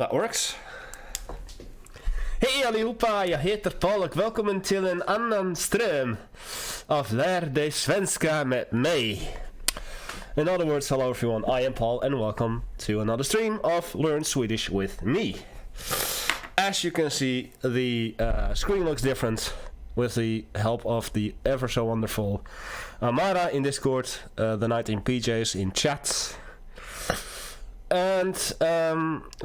That works. Hej allihopa, jag heter Paul och välkommen till en annan ström av Lär dig Svenska med mig. In other words, hello everyone, I am Paul and welcome to another stream of Learn Swedish with me. As you can see, the screen looks different with the help of the ever so wonderful Amara in Discord, the Night in PJs in chat. And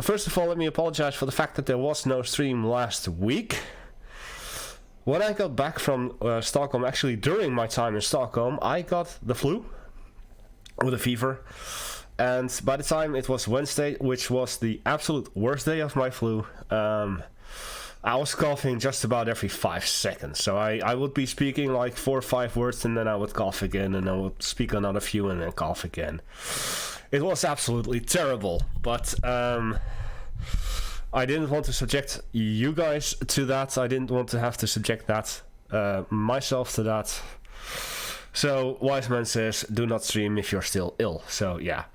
first of all, let me apologize for the fact that there was no stream last week. When I got back from Stockholm, actually during my time in Stockholm, I got the flu with a fever. And by the time it was Wednesday, which was the absolute worst day of my flu, I was coughing just about every 5 seconds. So I would be speaking like 4 or 5 words and then I would cough again and I would speak another few and then cough again. It was absolutely terrible, but I didn't want to subject you guys to that. I didn't want to have to subject that myself to that. So wise man says, do not stream if you're still ill. So yeah.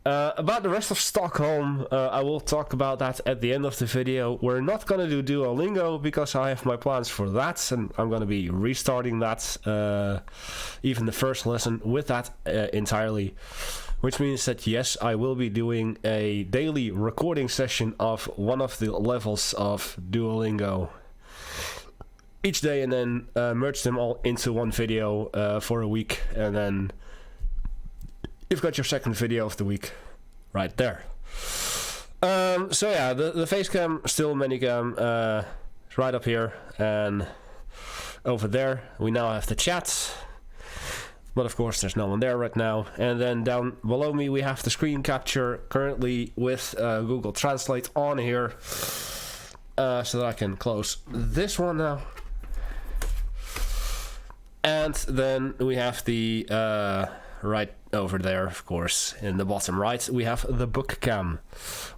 About the rest of Stockholm, I will talk about that at the end of the video. We're not going to do Duolingo because I have my plans for that, and I'm going to be restarting that, even the first lesson with that entirely. Which means that yes, I will be doing a daily recording session of one of the levels of Duolingo each day, and then merge them all into one video for a week, and then you've got your second video of the week right there. So yeah, the face cam, still minicam, is right up here, and over there we now have the chat. But of course there's no one there right now. And then down below me we have the screen capture currently with Google Translate on here. So that I can close this one now. And then we have the right over there, of course, in the bottom right, we have the book cam.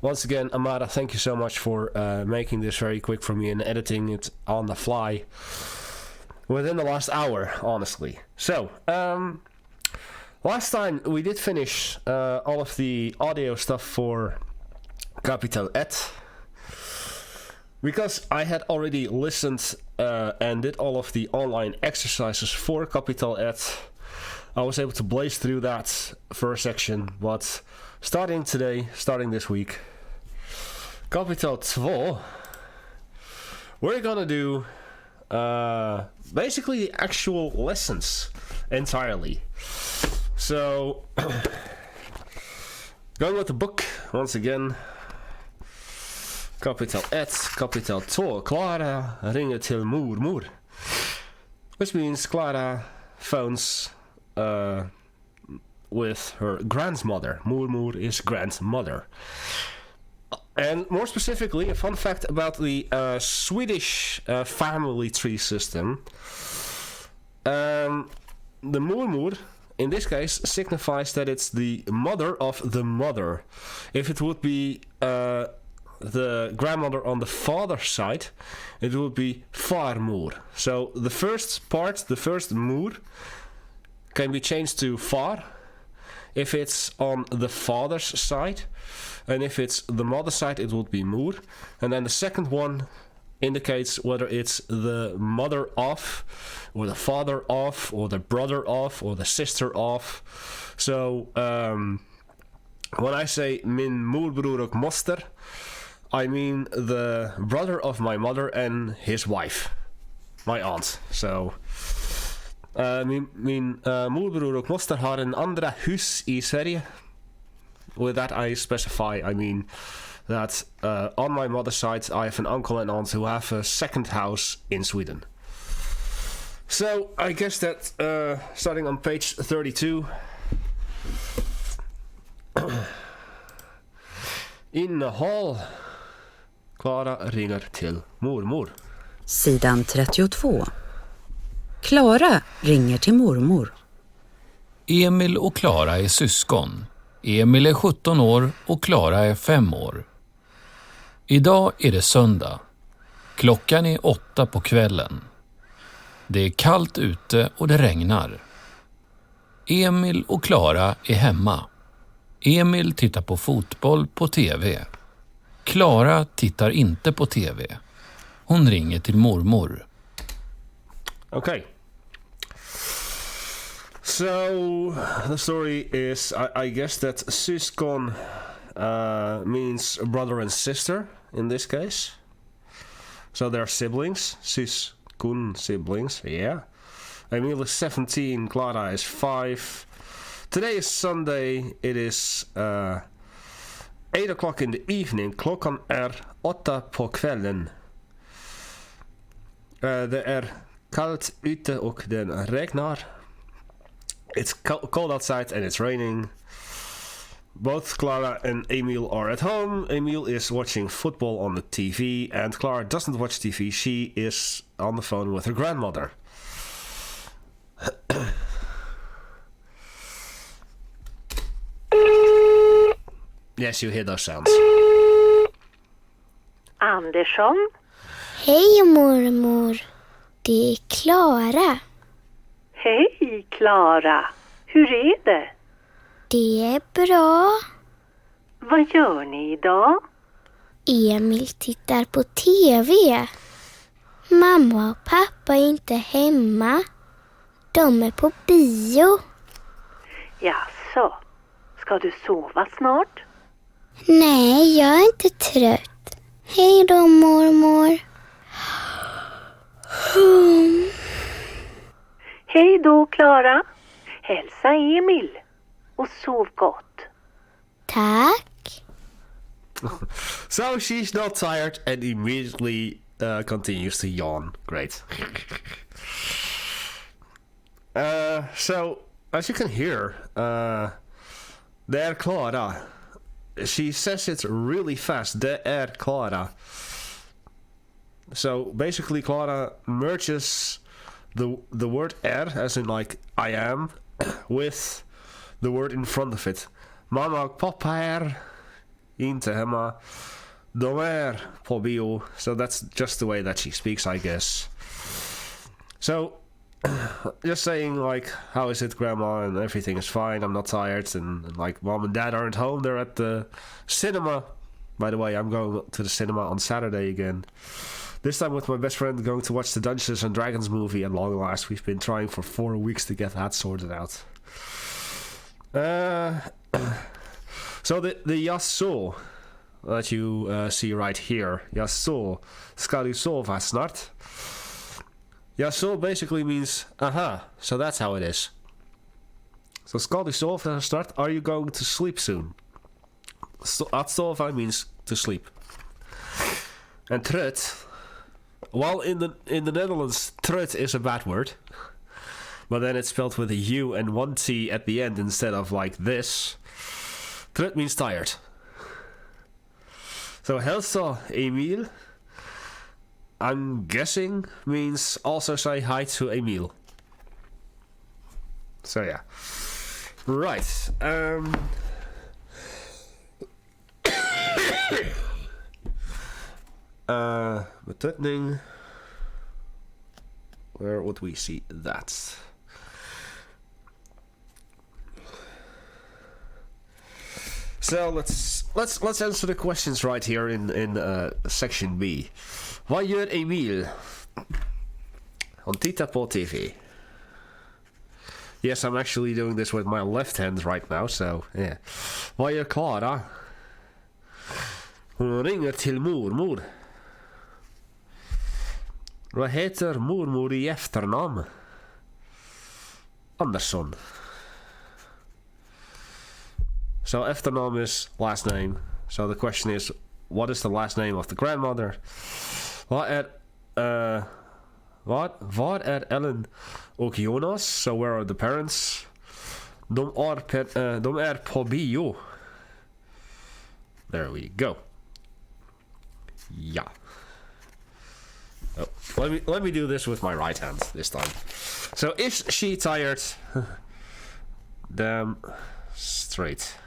Once again, Amara, thank you so much for making this very quick for me and editing it on the fly within the last hour, honestly. So, last time we did finish all of the audio stuff for Kapitel. Because I had already listened and did all of the online exercises for Kapitel, I was able to blaze through that first section. But starting today, starting this week, Kapitel 2, we're gonna do basically the actual lessons entirely. So, going with the book once again. Kapitel 1, Kapitel 2. Clara ringer till mormor. Which means Clara phones with her grandmother. Mormor is grandmother. And more specifically, a fun fact about the Swedish family tree system. The mormor, in this case, signifies that it's the mother of the mother. If it would be the grandmother on the father's side, it would be farmor. So the first part, the first mor, can be changed to far if it's on the father's side. And if it's the mother's side, it would be mor. And then the second one indicates whether it's the mother of, or the father of, or the brother of, or the sister of. So, when I say min morbror och moster, I mean the brother of my mother and his wife, my aunt. So, min morbror och moster har en andra hus i Sverige. With that I specify, I mean that on my mother's side I have an uncle and aunt who have a second house in Sweden. So I guess that starting on page 32. Innehåll. Clara ringer till mormor. Sidan 32. Clara ringer till mormor. Emil och Clara är syskon. Emil är 17 år och Clara är 5 år. Idag är det söndag. Klockan är 8 på kvällen. Det är kallt ute och det regnar. Emil och Clara är hemma. Emil tittar på fotboll på TV. Klara tittar inte på TV. Hon ringer till mormor. Okay. So the story is, I guess that syskon means brother and sister in this case. So they're siblings. Syskon, siblings, yeah. Emil is 17, Klara is 5. Today is Sunday. It is 8 o'clock in the evening. Klockan 8 på kvällen. Det kallt ute och den regnar. It's cold outside and it's raining. Both Klara and Emil are at home. Emil is watching football on the TV, and Klara doesn't watch TV. She is on the phone with her grandmother. Yes, you hear those sounds. Andersson? Hej mormor, det är Klara. Hej Klara, hur är det? Det är bra. Vad gör ni idag? Emil tittar på TV. Mamma och pappa är inte hemma. De är på bio. Jaså, ska du sova snart? Nej, jag är inte trött. Hej då mormor. Hej då Klara. Hälsa Emil. Och sov gott. Tack. So she's not tired and immediately continues to yawn. Great. So, as you can hear, det är Klara. She says it really fast. Det är Klara. So, basically Klara merges the word as in like I am, with the word in front of it. Mamma och pappa är inte hemma. De är på bio. So that's just the way that she speaks, I guess. So, just saying like, how is it grandma, and everything is fine, I'm not tired, and like mom and dad aren't home, they're at the cinema. By the way, I'm going to the cinema on Saturday again. This time with my best friend, going to watch the Dungeons and Dragons movie at long last. We've been trying for 4 weeks to get that sorted out. So the jaså that you see right here, jaså, ska du sova snart? Jaså basically means aha, so that's how it is. So ska du sova snart? Are you going to sleep soon? So, att sova means to sleep. And trött, well, in the Netherlands, trött is a bad word, but then it's spelled with a U and one T at the end instead of like this. Trött means tired. So hälsa Emil, I'm guessing, means also say hi to Emil. So yeah. Right. Betuttning. Where would we see that? So let's answer the questions right here in section B. Vad gör Emil? Han tittar på TV. Yes, I'm actually doing this with my left hand right now, so yeah. Vad gör Klara? Hon ringer till mormor. Vad heter mormor i efternamn? Andersson. So efternamn is last name. So the question is, what is the last name of the grandmother? Var är Ellen och Jonas? So where are the parents? De är på bio. There we go. Yeah. Oh, let me do this with my right hand this time. So is she tired? Damn straight.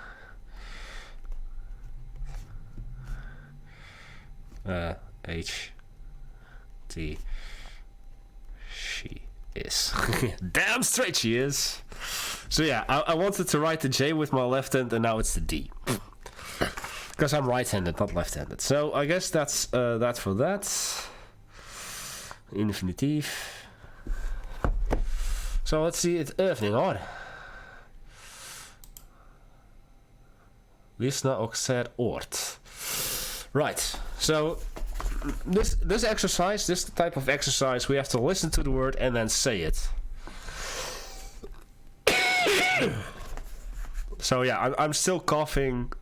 H-T. She is. Damn straight she is. So yeah, I wanted to write the J with my left hand, and now it's the D. Because I'm right-handed, not left-handed. So I guess that's that for that. Infinitief. So let's see it övningar. Lyssna och säg ord. Right. So this exercise, this type of exercise, we have to listen to the word and then say it. So yeah, I'm still coughing.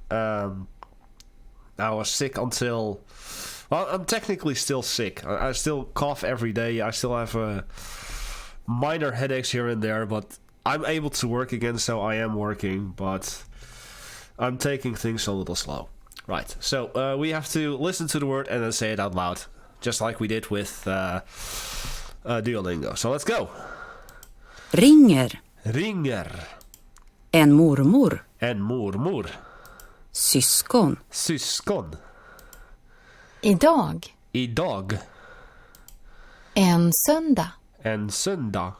I was sick until... Well, I'm technically still sick. I still cough every day. I still have minor headaches here and there, but I'm able to work again, so I am working, but I'm taking things a little slow. Right, so we have to listen to the word and then say it out loud, just like we did with Duolingo. So let's go. Ringer. Ringer. En mormor. En mormor. Syskon. Syskon. Idag. Idag. En söndag. En söndag.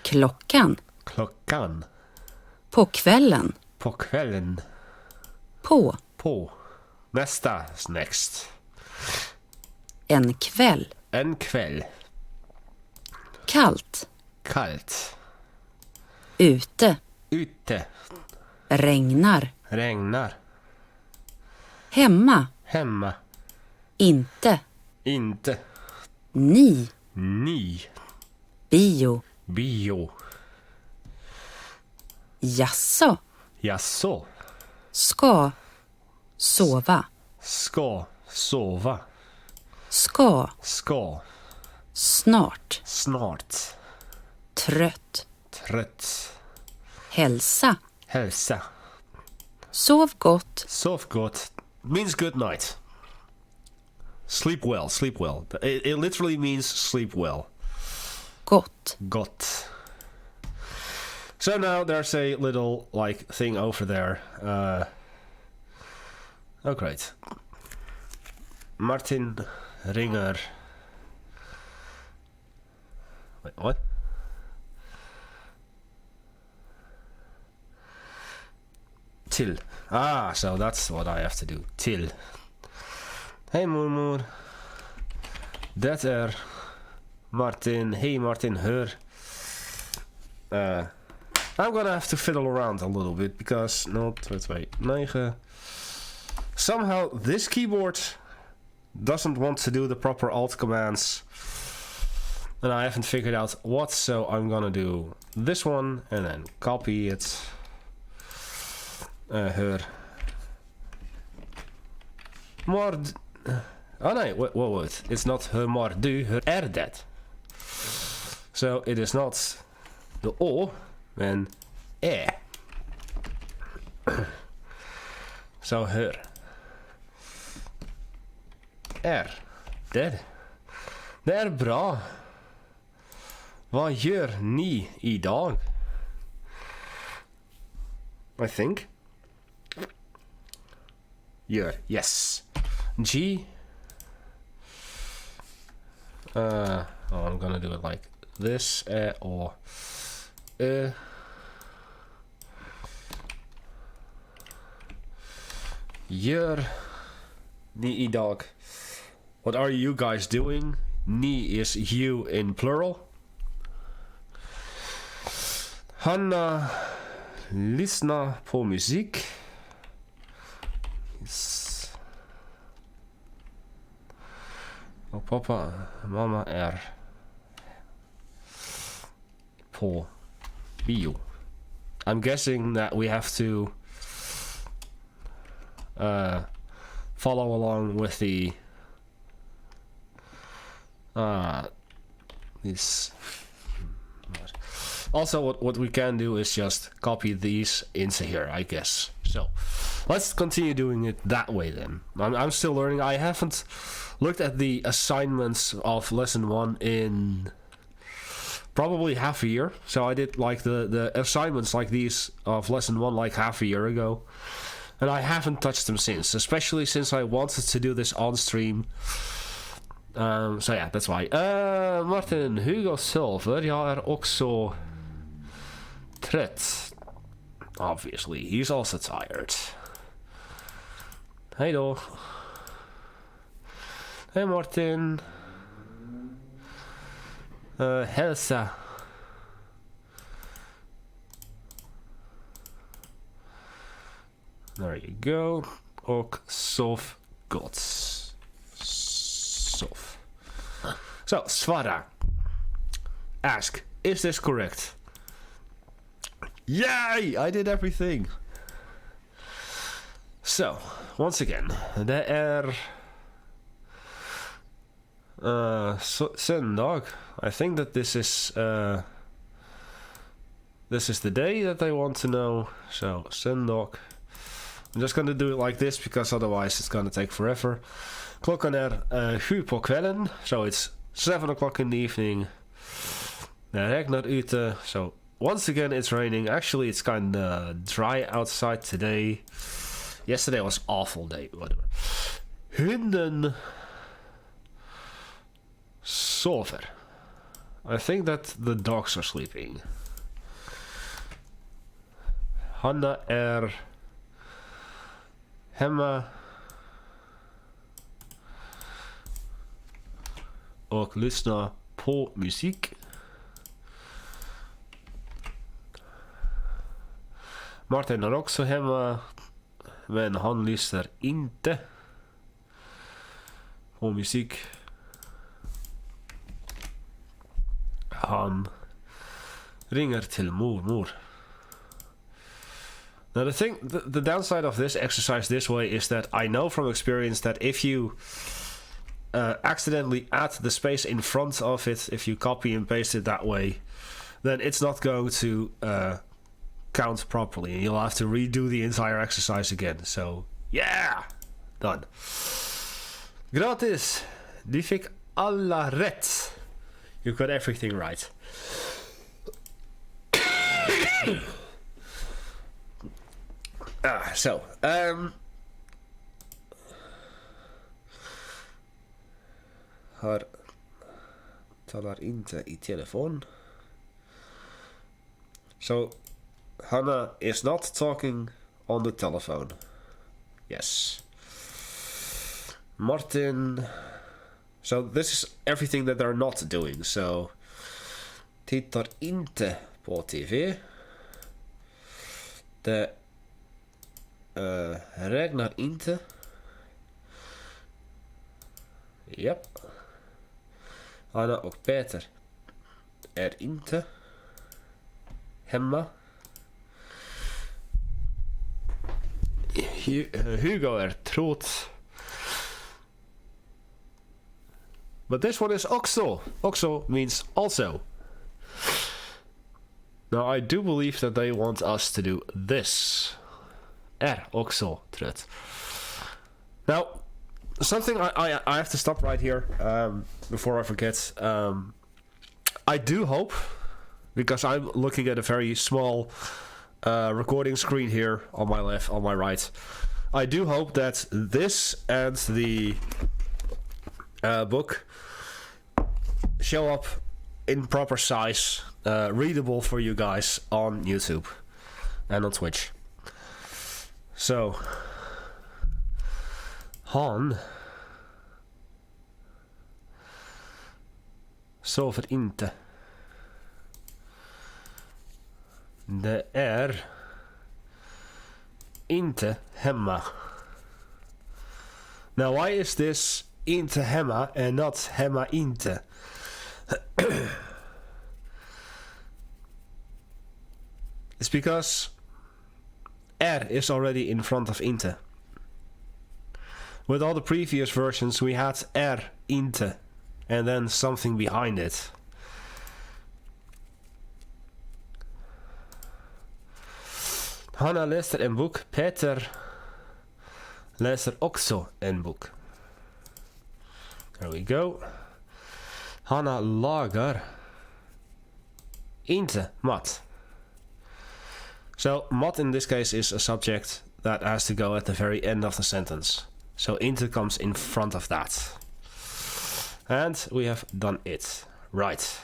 Klockan. Klockan. På kvällen. På kvällen. På. På. Nästa. Next. En kväll. En kväll. Kallt. Kallt. Ute. Ute. Regnar. Regnar. Hemma. Hemma. Inte. Inte. Ni. Ni. Bio. Bio. Jaså. Jaså. Ska. Sova. Ska. Sova. Ska. Ska. Snart. Snart. Trött. Trött. Hälsa. Hälsa. Sov gott. Sov gott means good night. Sleep well. Sleep well. It literally means sleep well. Gott. Gott. So now there's a little like thing over there. Oh great. Martin ringer. Wait, what? Till. Ah, so that's what I have to do. Till. Hey mormor. Det Martin. Hey Martin, hör. I'm gonna have to fiddle around a little bit because somehow this keyboard doesn't want to do the proper alt commands, and I haven't figured out what, so I'm gonna do this one and then copy it. Hör. Oh no, wait. It's not hör maar du, hör det. So it is not the O, and So hör. Det är bra. Vad gör ni idag? I think. Yes. G. I'm gonna do it like this, or Gör ni idag? What are you guys doing? Ni is you in plural. Hanna lyssna på musik. Och pappa, mamma är på bio. I'm guessing that we have to follow along with the this. Also, what we can do is just copy these into here, I guess. So let's continue doing it that way then. I'm still learning. I haven't looked at the assignments of lesson 1 in probably half a year. So I did like the assignments like these of lesson 1 like half a year ago, and I haven't touched them since, especially since I wanted to do this on stream. So yeah, that's why. Martin, Hugo Silver, jag är också trött. Obviously, he's also tired. Hej då. Hej Martin. Hälsa. There you go. Och sov gott. Sov. So, svara. Ask, is this correct? Yay! I did everything. So, once again, det är söndag. I think that this is the day that I want to know. So, söndag. I'm just gonna do it like this because otherwise it's gonna take forever. Klockan är 7 på kvällen, so it's 7 o'clock in the evening. Det regnar ute, so once again it's raining. Actually, it's kind of dry outside today. Yesterday was awful day, whatever. Hunden sover. I think that the dogs are sleeping. Hanna är hemma och lyssnar på musik. Martin är också hemma, men han lyssnar inte på musik. Han ringer till mormor. Now the downside of this exercise this way is that I know from experience that if you accidentally add the space in front of it, if you copy and paste it that way, then it's not going to count properly, and you'll have to redo the entire exercise again. So, yeah! Done. Gratis! Du fick alla rätt. You got everything right. Här talar inte i telefon. So, Hannah is not talking on the telephone. Yes. Martin. So this is everything that they're not doing. So, tittar inte på TV. Det regnar inte. Japp. Anna och Peter är inte hemma. Hugo är trött. But this one is också. Också means also. Now I do believe that they want us to do this. Är också trött. Now, something I have to stop right here before I forget. I do hope, because I'm looking at a very small recording screen here on my left, on my right. I do hope that this and the book show up in proper size, readable for you guys on YouTube and on Twitch. So, han sover inte. Det är inte hemma. Now, why is this inte hemma and not hemma inte? It's because är is already in front of inte. With all the previous versions we had är inte and then something behind it. Hanna läser en bok. Peter läser också en bok. There we go. Hanna lagar inte mat. So, mat in this case is a subject that has to go at the very end of the sentence. So, inte comes in front of that. And we have done it. Right.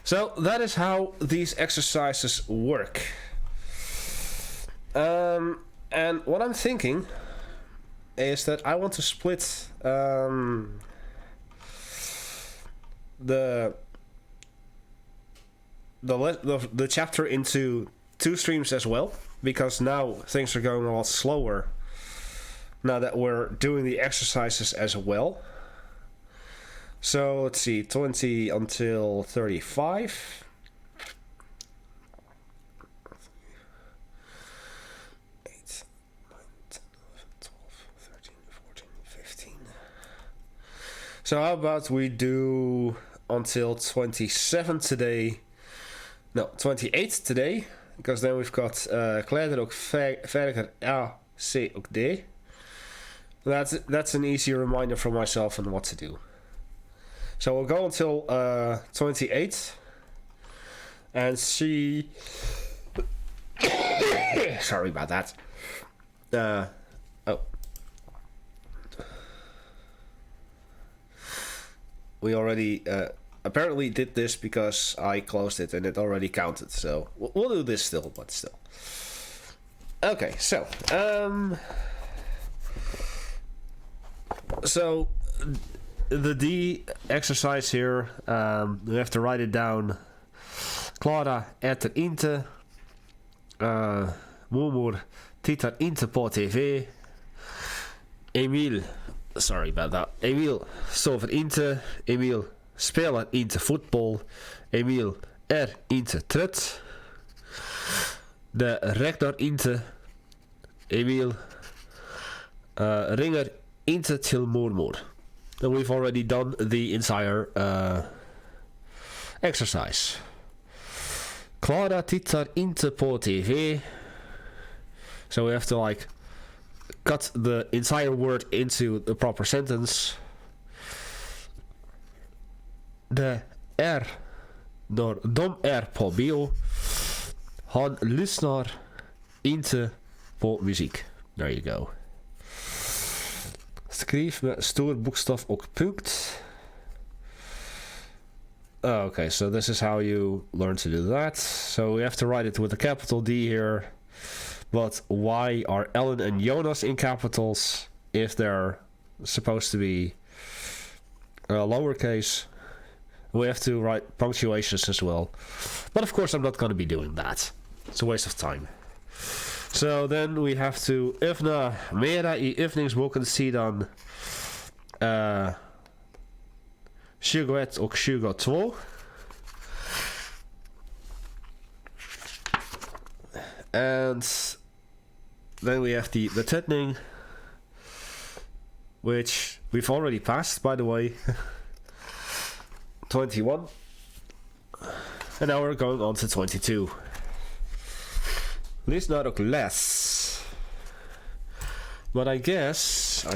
So, that is how these exercises work. And what I'm thinking is that I want to split the chapter into 2 streams as well, because now things are going a lot slower now that we're doing the exercises as well. So let's see, 20 until 35. 8, 9, 10, 11, 12, 13, 14, 15. So how about we do until 27 today? No, 28 today, because then we've got kläder och färger A, C och D. That's an easy reminder for myself on what to do. So we'll go until 28 and see. Sorry about that. We already apparently did this because I closed it and it already counted. So we'll do this still, but still. Okay, so the D exercise here, we have to write it down. Clara äter inte. Mormor tittar inte på TV. Sorry about that. Emil sover inte. Emil spelar inte fotboll. Emil inte trött. Det räknar inte. Emil ringer inte till mormor. And we've already done the entire exercise. Clara tittar inte på TV. So we have to like cut the entire word into the proper sentence. De på bio. Han lyssnar inte på musik. There you go. Skriv med stor bokstav och punkt. Okay, so this is how you learn to do that. So we have to write it with a capital D here. But why are Ellen and Jonas in capitals if they're supposed to be lowercase? We have to write punctuations as well. But of course I'm not going to be doing that. It's a waste of time. So then we have to öppna mera I övningsboken sidan 21 och 22. And then we have the tätning, which we've already passed, by the way. 21. And now we're going on to 22. Lyssnar och läs. But I guess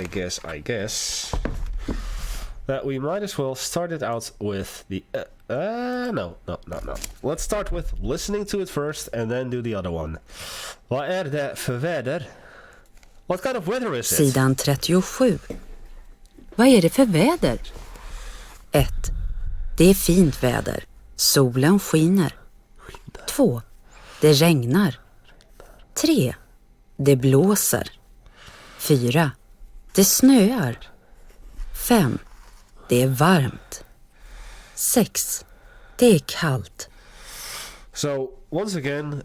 that we might as well start it out with the no. Let's start with listening to it first and then do the other one. Vad det för väder? What kind of weather is it? Sidan 37. Vad är det för väder? 1. Det är fint väder. Solen skiner. 2. Det regnar. 3. Det blåser. 4. Det snöar. 5. Det är varmt. 6. Det är kallt. So, once again,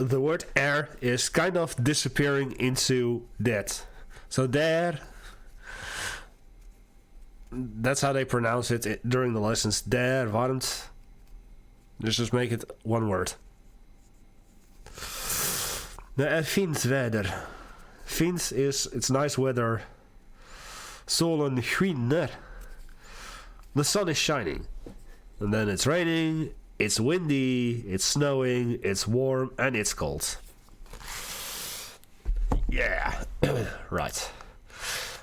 the word air is kind of disappearing into that. So there, that's how they pronounce it during the lessons. Där, varmt. Just make it one word. Det är fint väder. Fint is, it's nice weather. Solen skiner. The sun is shining. And then it's raining, it's windy, it's snowing, it's warm, and it's cold. Yeah. Right.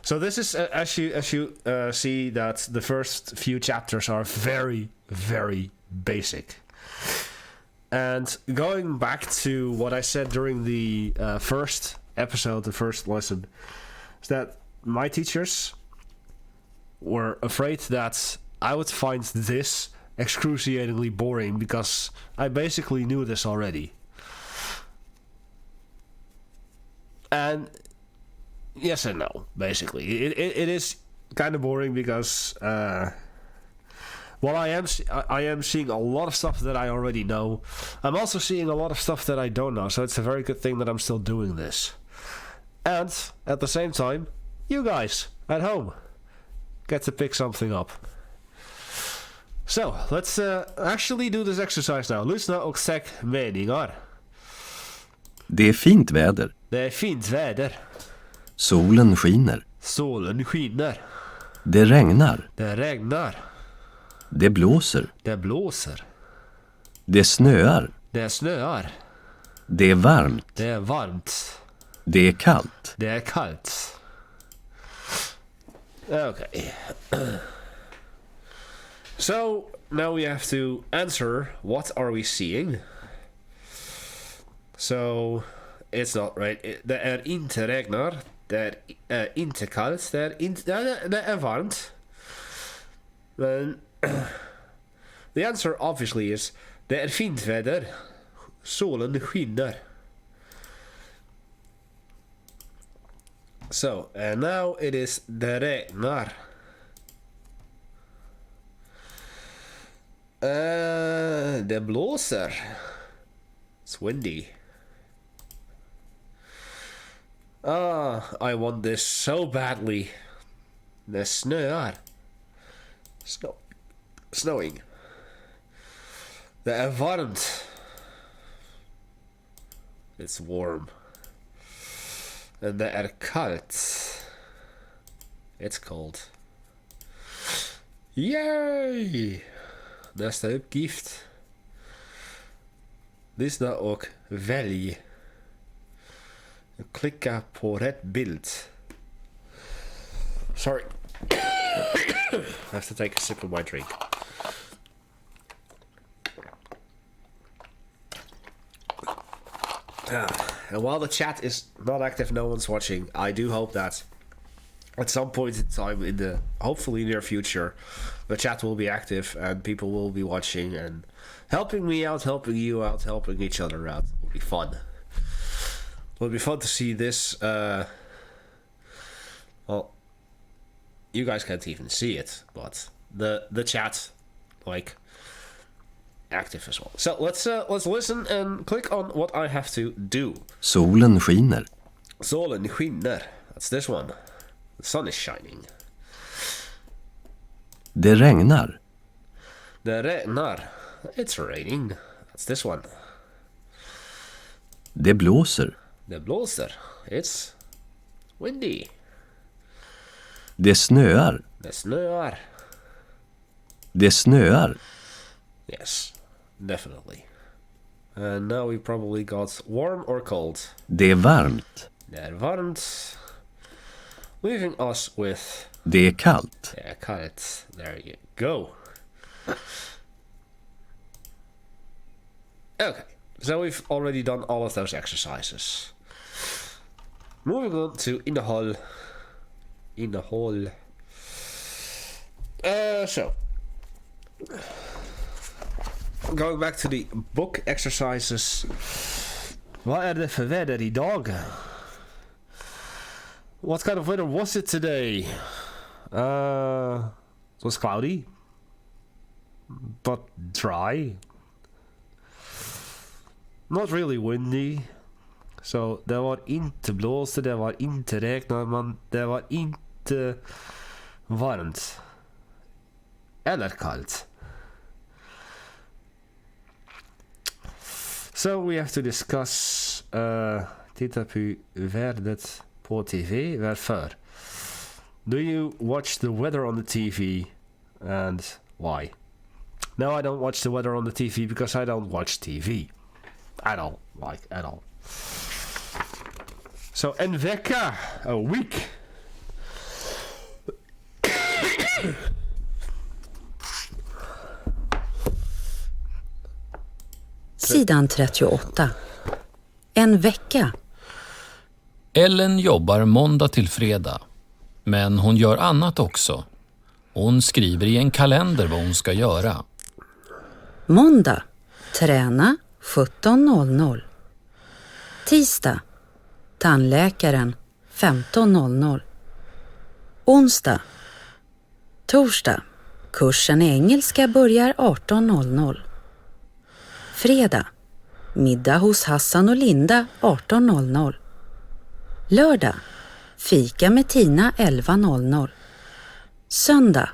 So this is, as you see, that the first few chapters are very, very basic. And going back to what I said during the first episode, the first lesson, is that my teachers were afraid that I would find this excruciatingly boring because I basically knew this already. And yes and no, basically. It is kind of boring because while I am seeing a lot of stuff that I already know, I'm also seeing a lot of stuff that I don't know. So it's a very good thing that I'm still doing this. And at the same time, you guys at home get to pick something up. So let's actually do this exercise now. Lyssna och säg meningar. Det är fint väder. Det är fint väder. Solen skiner. Solen skiner. Det regnar. Det regnar. Det blåser. Det blåser. Det snöar. Det snöar. Det är varmt. Det är varmt. Det är kallt. Det är kallt. Okay. So now we have to answer, what are we seeing? So it's not right. Det är inte regnar. Det är inte kallt. Det är varmt. Men the answer obviously is det är fint väder. Solen skiner. So, and now it is det regnar. Det blåser. It's windy. I want this so badly. Det snöar. Snowing. Det är varmt. It's warm. And det är kallt. It's cold. Yay! Nästa uppgift. Lyssna och välj. Klicka på rätt bild. Sorry. I have to take a sip of my drink. And while the chat is not active, no one's watching, I do hope that at some point in time in the hopefully near future, the chat will be active and people will be watching and helping me out, helping you out, helping each other out. It will be fun. It will be fun to see this. Well, you guys can't even see it, but the chat, like, active as well. So let's listen and click on what I have to do. Solen skiner. Solen skiner. That's this one. The sun is shining. Det regnar. Det regnar. It's raining. That's this one. Det blåser. Det blåser. It's windy. Det snöar. Det snöar. Det snöar. Yes, definitely. And now we probably got warm or cold. Det är varmt. Det är varmt. Leaving us with... Det är kallt. Det är kallt. There you go. Okay, so we've already done all of those exercises. Moving on to innehåll. Innehåll. So... Going back to the book exercises. Vad är det för väder idag? What kind of weather was it today? It was cloudy, but dry. Not really windy. Så det var inte blåste, det var inte regnar, men det var inte varmt. Eller kallt. So we have to discuss titta på vädret på TV. Varför? Do you watch the weather on the TV and why? No, I don't watch the weather on the TV because I don't watch TV at all, like at all. So en vecka, a week. Sidan 38. En vecka. Ellen jobbar måndag till fredag, men hon gör annat också. Hon skriver i en kalender vad hon ska göra. Måndag. Träna 17:00. Tisdag. Tandläkaren 15:00. Onsdag. Torsdag. Kursen i engelska börjar 18:00. Fredag. Middag hos Hassan och Linda 18:00. Lördag. Fika med Tina 11:00. Söndag.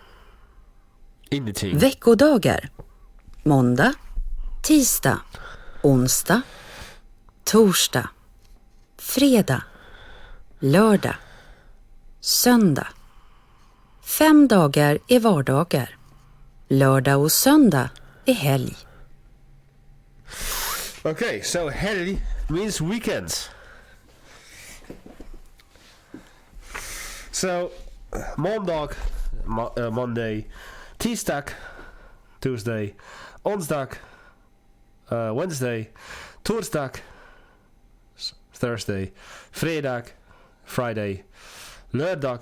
Ingenting. Veckodagar. Måndag, tisdag, onsdag, torsdag, fredag, lördag, söndag. 5 dagar är vardagar. Lördag och söndag är helg. Okay, so helg means weekends. So, måndag, Monday, tisdag, Tuesday, onsdag, Wednesday, torsdag, Thursday, fredag, Friday, lördag,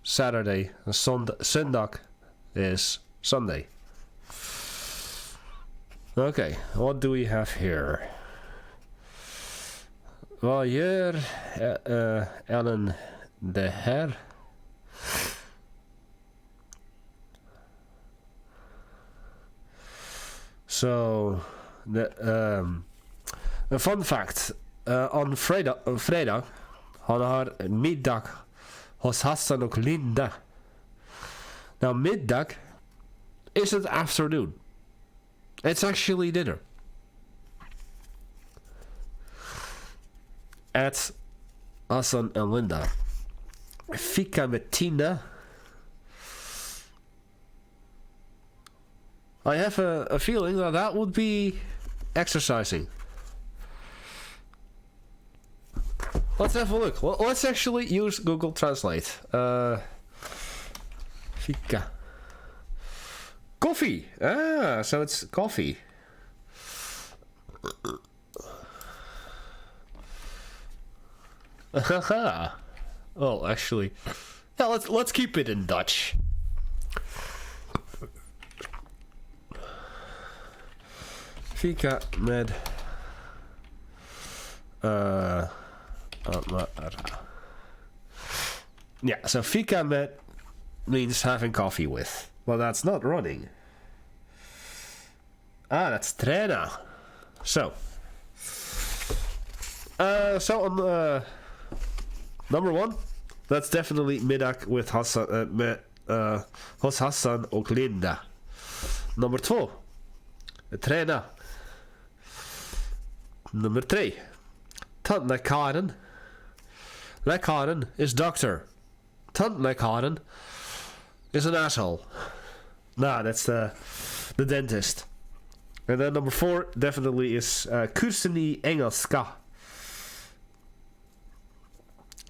Saturday, and söndag is Sunday. Okay, what do we have here? Vad gör Ellen det här? So, a fun fact. On fredag han har middag hos Hassan och Linda. Now, middag isn't afternoon. It's actually dinner. At Hassan and Linda. Fika med Tina. I have a feeling that would be exercising. Let's have a look. Well, let's actually use Google Translate. Fika. Coffee. Ah, so it's coffee. Oh, actually, yeah. Let's keep it in Dutch. Fika med yeah, so fika med means having coffee with. Well, that's not running. Ah, that's träna. So on number 1, that's definitely middag with Hassan, hos Hassan och Linda. Number 2, träna. Number 3, tandläkaren. Läkaren is doctor. Tandläkaren is an asshole. Nah, that's the dentist. And then number 4 definitely is kursen i engelska.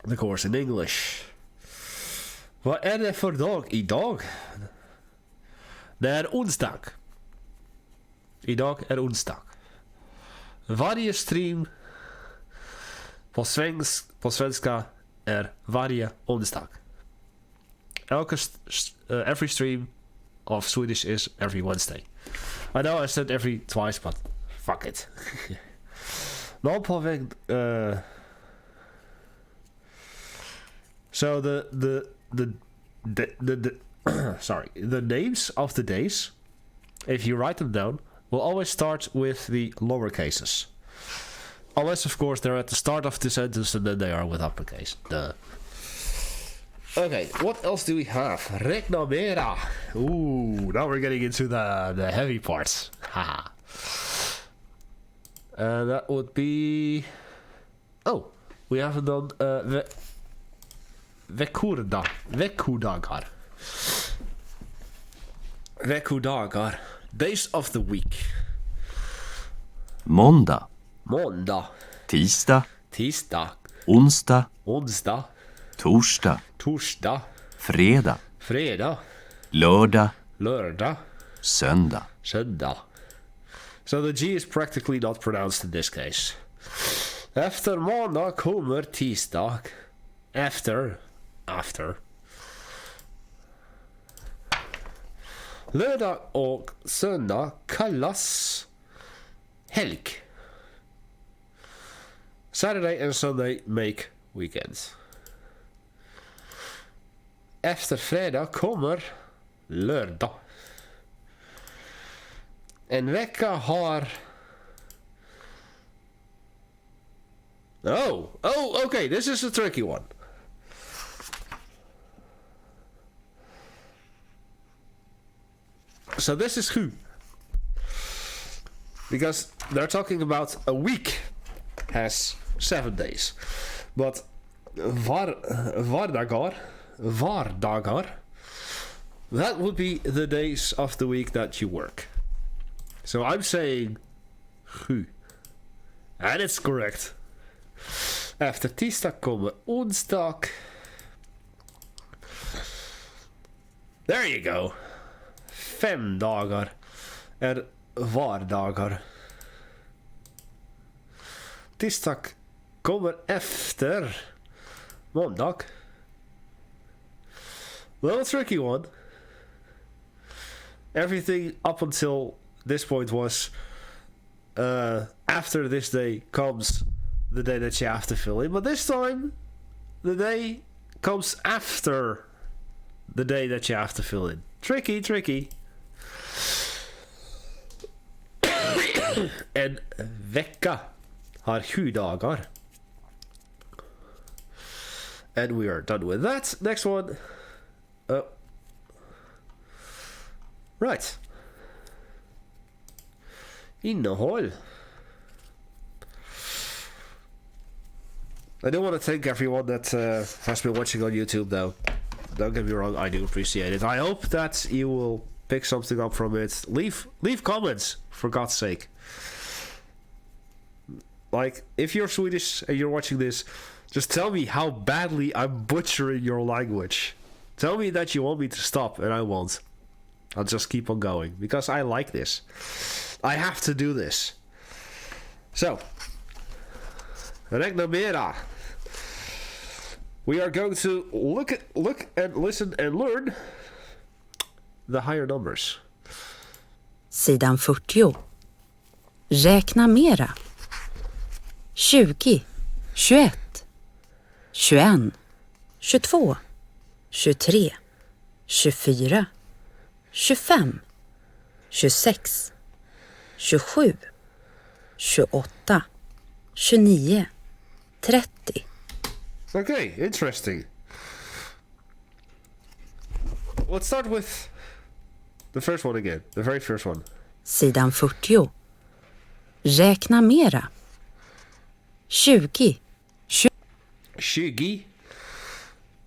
The course in English. Vad är det för dag idag? Det är onsdag. Idag är onsdag. Varje stream på svenska är varje onsdag. Every stream of Swedish is every Wednesday. I know I said every twice, but fuck it. Någon på väg... So the sorry, the names of the days, if you write them down, will always start with the lower cases. Unless, of course, they're at the start of the sentence and then they are with uppercase. Duh. Okay, what else do we have? Räkna mera. Ooh, now we're getting into the heavy parts. Haha. And that would be... Oh, we haven't done... Veckodagar. Veckodagar. Days of the week. Måndag, Måndag. tisdag, Tisdag. onsdag, Onsdag. torsdag, Torsdag. fredag, Fredag. lördag, Lördag. söndag. Söndag. So the G is practically not pronounced in this case. Efter måndag kommer tisdag. After. Lördag och söndag kallas helg. Saturday and Sunday make weekends. efter fredag kommer lördag. En vecka har... Oh, okay, this is a tricky one. So this is who. Because they're talking about a week has 7 days. But vardagar, that would be the days of the week that you work. So I'm saying who. And it's correct. Efter tisdag kommer onsdag. There you go. 5 dagar är vardagar. Tisdag kommer efter måndag. Little tricky one. Everything up until this point was after this day comes the day that you have to fill in. But this time, the day comes after the day that you have to fill in. Tricky. En vecka har 7 dagar. And we are done with that. Next one. Right. Innehåll. I do want to thank everyone that has been watching on YouTube, though. Don't get me wrong, I do appreciate it. I hope that you will pick something up from it. Leave comments, for God's sake. Like, if you're Swedish and you're watching this, just tell me how badly I'm butchering your language. Tell me that you want me to stop, and I won't. I'll just keep on going, because I like this. I have to do this. So, räkna mera. We are going to look and listen and learn the higher numbers. Sidan 40. Räkna mera. 20, 21, 21, 22, 23, 24, 25, 26, 27, 28, 29, 30. Okay, interesting. Let's start with the first one again. The very first one. Sidan 40. Räkna mera. 20. 20.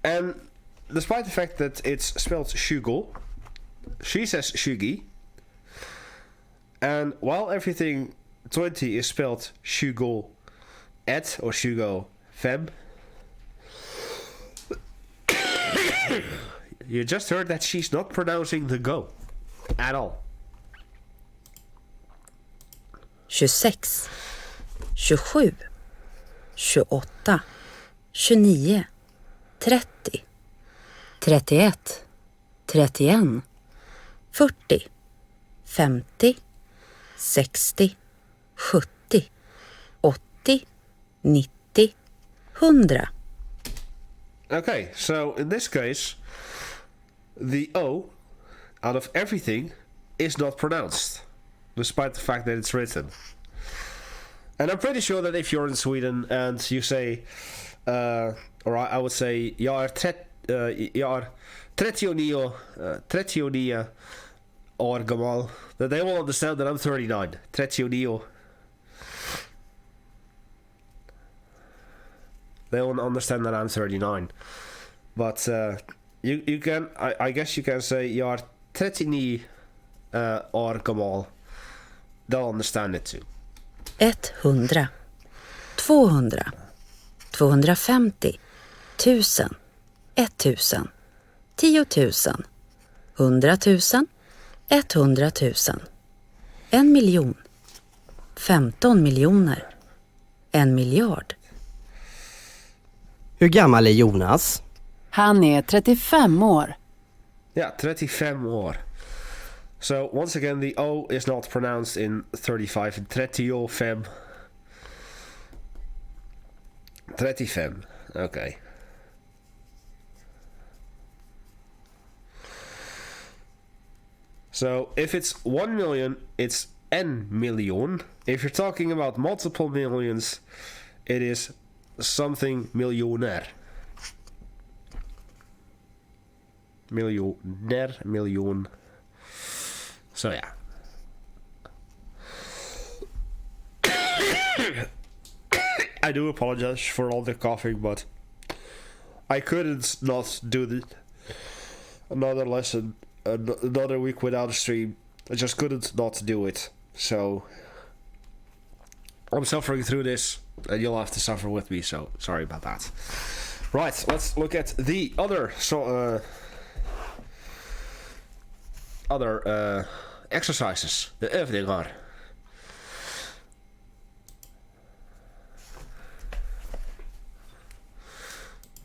And despite the fact that it's spelled Shugo, she says Shugi. And while everything 20 is spelled Shugo et or Shugo fem, you just heard that she's not pronouncing the go at all. 26, 27, 28, 29, 30, 31, 31, 40, 50, 60, 70, 80, 90, 100. Okay, so in this case, the O out of everything is not pronounced, despite the fact that it's written. And I'm pretty sure that if you're in Sweden and you say, or I would say, jag är 39 år gammal, that they will understand that I'm 39. 39. They won't understand that I'm 39. But you can, I guess you can say, jag är 39 år gammal. They'll understand it too. 100, 200, 250, 1000, 1000, 10 000, 100 000, 100 000, 1 miljon, 15 miljoner, 1 miljard. Hur gammal är Jonas? Han är 35 år. Yeah, 35 år. So once again, the O is not pronounced in 35. 35. 35. Okay. So if it's 1 million, it's en miljon. If you're talking about multiple millions, it is something miljoner. Miljoner, miljon. So yeah. I do apologize for all the coughing, but I couldn't not do another lesson another week without a stream. I just couldn't not do it. So I'm suffering through this, and you'll have to suffer with me. So sorry about that. Right, let's look at the other exercises. De övningar.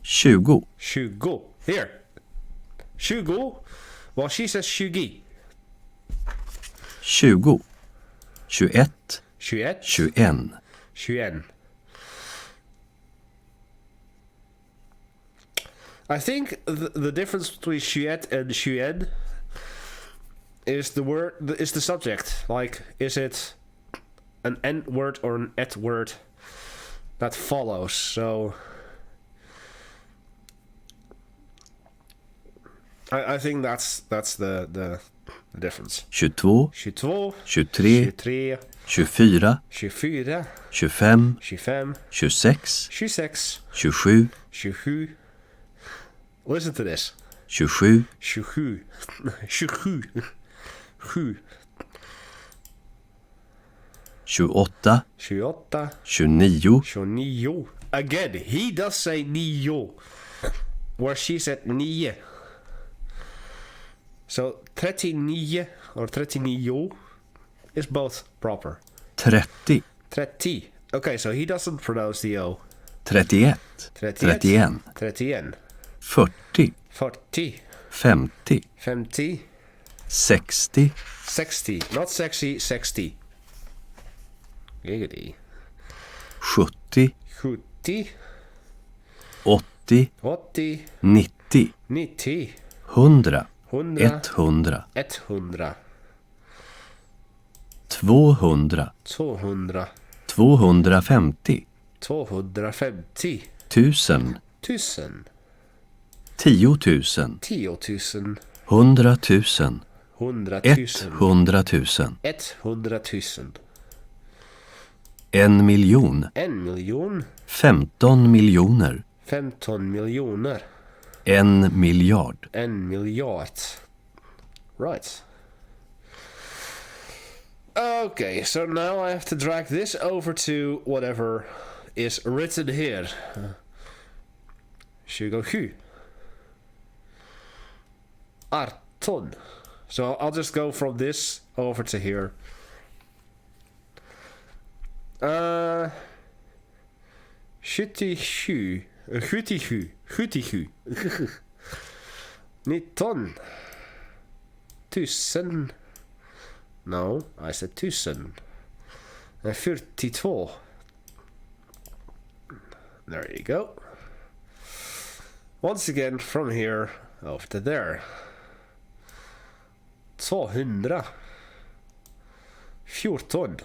20. 20. Here. 20. Well, she says 20. 20. 21. 21. 21. 21. I think the difference between 21 and 21 is the subject. Like, is it an N word or an et word that follows? So I think that's the difference. 22. 22. 23. 23. 24. 24. 25. 25. 26. 26. 27. 27. Listen to this. 27. 27. 27. 28. 28. 29. 29. Again, he does say nio, where she said nio. So 39 or 39 is both proper. 30. 30. Okay, so he doesn't pronounce the O. 31. 31. 31. 31. 40. 40. 50. 50. 60. 60. Not sexy, 60. Giggity. 70. 70. 80. 80. 90. 90. 100. 100. 100. 100. 200. 200. 250. 250. 1000. 1000. 10 000. 10 000. 100 000. 100 000. 100 000. 100 000. 1 miljon. 1 miljon. 15 miljoner. 15 miljoner. 1 miljard. 1 miljard. Right. Okay, so now I have to drag this over to whatever is written here. 27. 18. So I'll just go from this over to here. 77. 77. 77. 19. 1000. No, I said 1000. 42. There you go. Once again, from here over to there. 200. 14.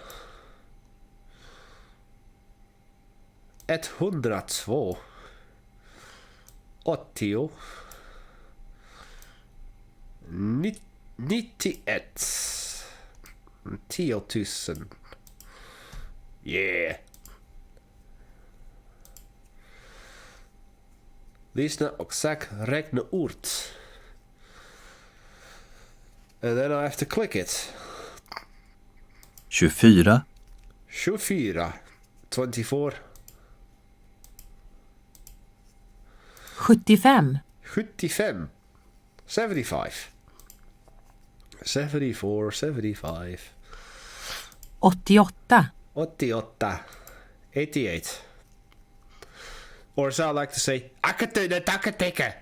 102. 80. 91. 10 000. Yeah. Lyssna och säg räkna ord. And then I have to click it. 24. 24. 24. 75. 75. 75. 74, 75. 88. 88. 88. Or as I like to say, akatuna takateka.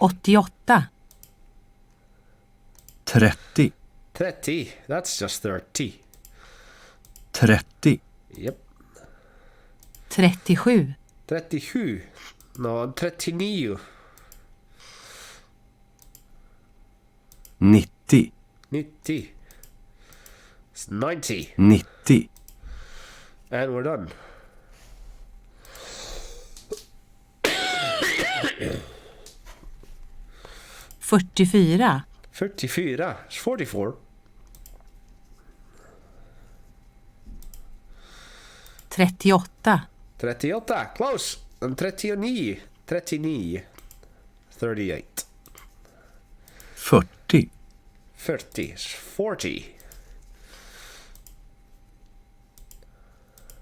88. 30. 30. That's just 30. 30. Yep. 37. 37. No, 39. 90. 90. It's 90. 90. And we're done. Fyrtiofyra. 44. It's 44. 38. 38. Close. And 39. 39. 38. 40. 40. It's 40.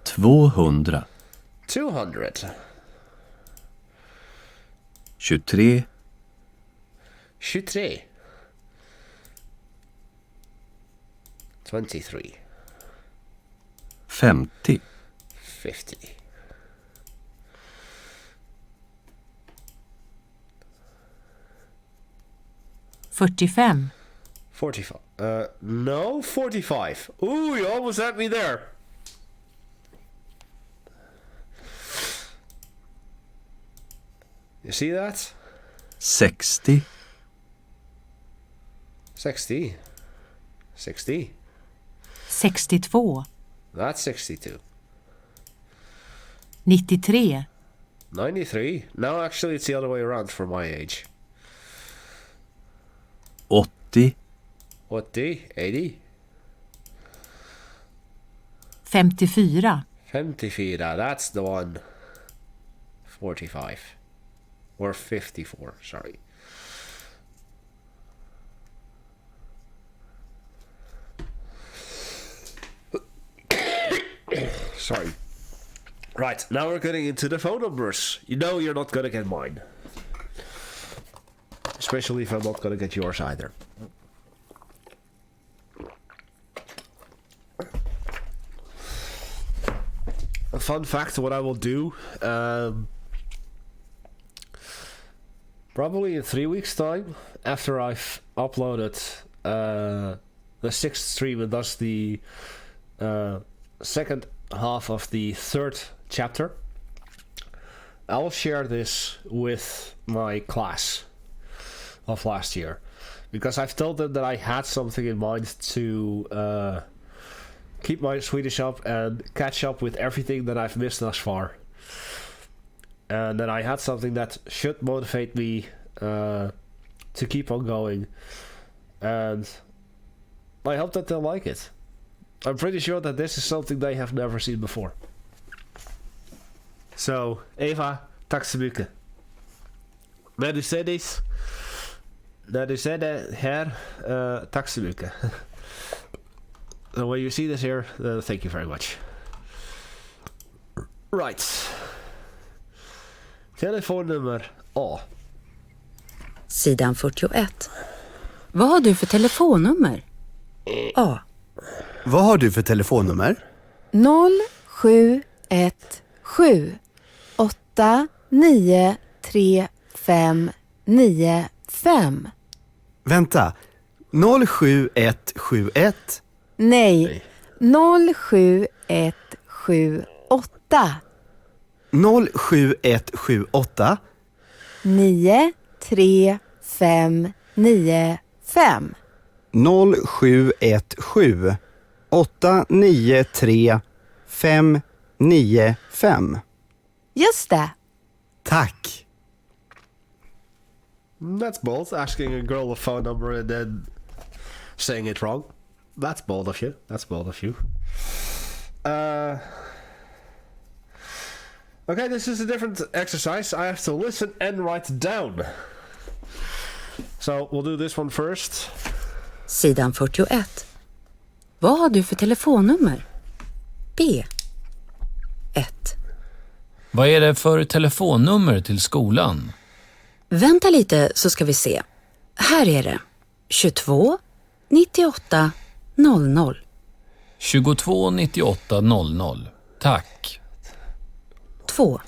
200. 200. 23. 23. 23. 50. 50. 45. 45. No, 45. Ooh, you almost had me there. You see that? 60. 60. 60. 62. That's 62. 93. 93. No, actually, it's the other way around for my age. 80. 80. 80. 54. 54. That's the one. 45. Or 54, sorry. Sorry. Right, now we're getting into the phone numbers. You know you're not gonna get mine. Especially if I'm not gonna get yours either. A fun fact, what I will do, probably in 3 weeks' time, after I've uploaded the 6th stream and thus the second half of the 3rd chapter, I'll share this with my class of last year, because I've told them that I had something in mind to keep my Swedish up and catch up with everything that I've missed thus far, and that I had something that should motivate me to keep on going, and I hope that they'll like it. I'm pretty sure that this is something they have never seen before. So, Eva, tack så mycket. När du ser det här, tack så mycket. When you see this here, thank you very much. Right. Telefonnummer A. Sidan 41. Vad har du för telefonnummer? A. Vad har du för telefonnummer? 0717 893595. Vänta. 07171. Nej, 07178. 07178. 93595. 0717 893 595. Just det. Tack. That's bold, asking a girl a phone number and then saying it wrong. That's bold of you. That's bold of you. Okay, this is a different exercise. I have to listen and write down. So we'll do this one first. Sidan 41. Vad har du för telefonnummer? B. 1. Vad är det för telefonnummer till skolan? Vänta lite så ska vi se. Här är det. 22 98 00. 22 98 00. Tack. 2.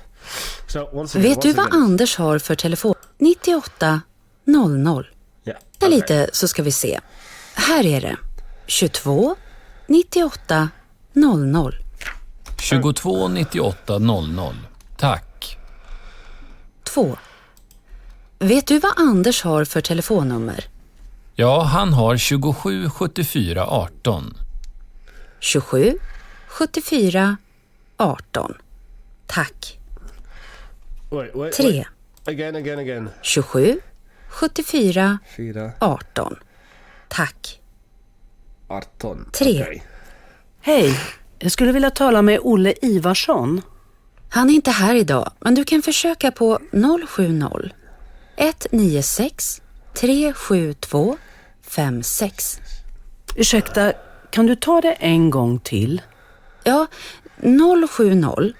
So once again, Vet du vad Anders har för telefon? 98 00. Yeah. Vänta lite så ska vi se. Här är det. 22 98 00. 22 98 00. Tack. 2. Vet du vad Anders har för telefonnummer? Ja, han har 27 74 18. 27 74 18. Tack. Wait. 3. Again. 27 74 4. 18. Tack. 18. 3. Okej. Hej, jag skulle vilja tala med Olle Ivarsson. Han är inte här idag, men du kan försöka på 070 196 372 56. Ursäkta, kan du ta det en gång till? Ja, 070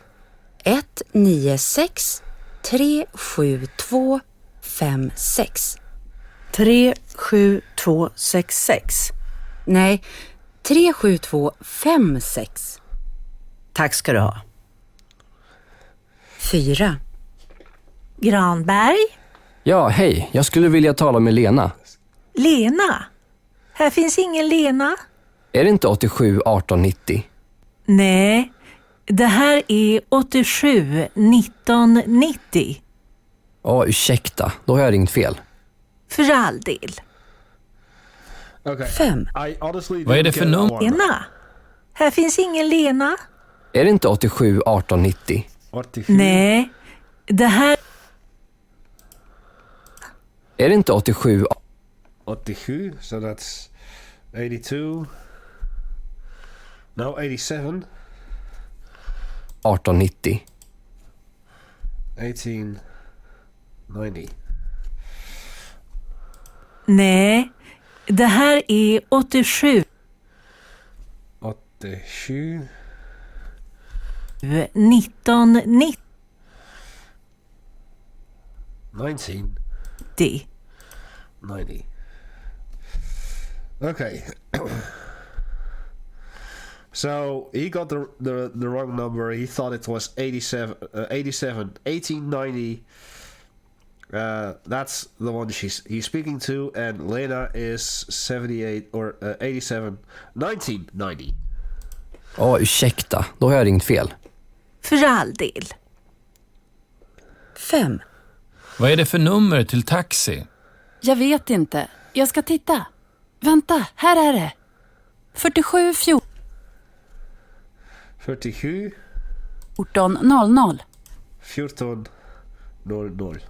196 372 56. 37266. Nej, 37256. Tack ska du ha. 4. Granberg? Ja, hej. Jag skulle vilja tala med Lena. Lena? Här finns ingen Lena. Är det inte 87 18 90? Nej, det här är 87 19 90. Ja, ursäkta. Då har jag ringt fel. För all del. Okay. 5. Vad är det för nummer? Lena? Här finns ingen Lena. Är det inte 87 18 90? 87. Nej, det här... Är det inte 87? 87, so that's 82. No, 87. 18 90. 1890. Nej, det här är 87 87. 19 90. 1990. Okay. So he got the wrong number. He thought it was 87 1890. That's the one he's speaking to, and Lena is 78 or 87 1990. Ja, ursäkta. Då har jag ringt fel. För all del. 5. Vad är det för nummer till taxi? Jag vet inte. Jag ska titta. Vänta, här är det. 47 47 14 00. 14 00.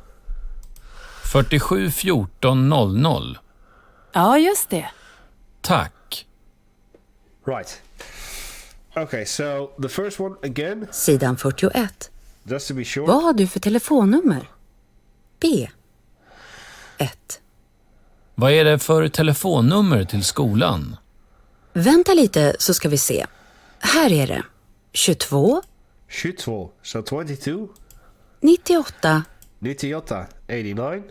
47 14 00. Ja, just det. Tack. Right. Okay, so the first one again. Sidan 41. Just to be sure. Vad har du för telefonnummer? B. 1. Vad är det för telefonnummer till skolan? Vänta lite så ska vi se. Här är det. 22 22. So 22. 98 98. 89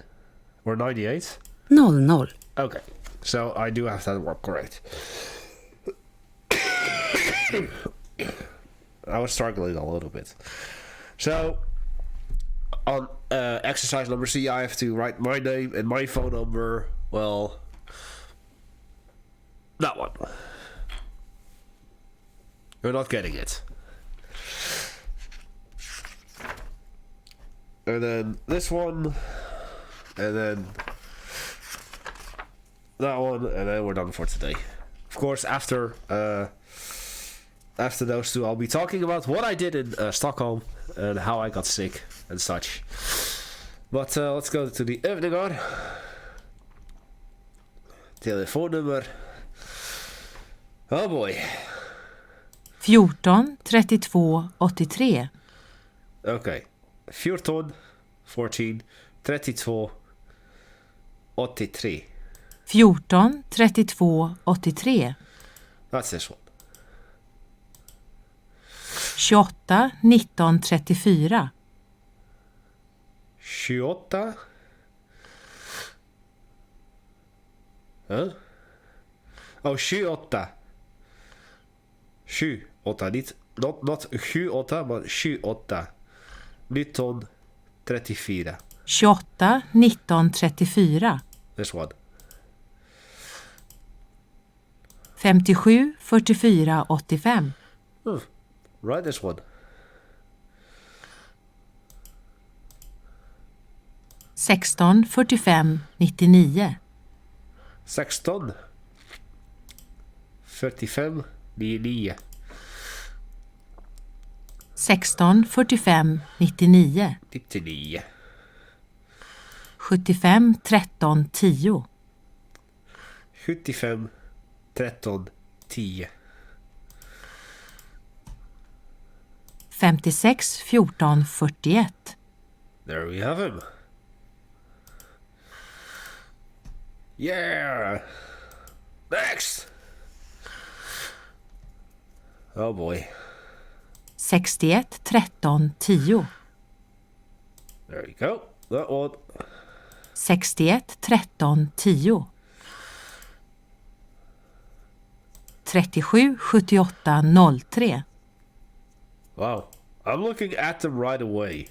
or 98. 00. Okay. So I do have that one correct. I was struggling a little bit. So on exercise number C, I have to write my name and my phone number. Well, that one. You're not getting it. And then this one, and then that one, and then we're done for today. Of course, after those two, I'll be talking about what I did in Stockholm and how I got sick and such. But let's go to the övningar. Telefonnummer. Oh boy. 14 32 83. Okay. 14 32 83. 14 32 83. That's this one. 28 19 34. 28. Huh? Oh, 28. 28. Not 28, but 28. 19 34. 28 19 34. This one. 57 44 85. Right, this one. 16 45 99. 16 45 99 16 45 99 99 75 13 10 75 13 10 56 14 41. There we have him. Yeah. Next. Oh boy. 61 13 10. There you go. That one. 61 13 10. 37 78 03. Wow. I'm looking at them right away.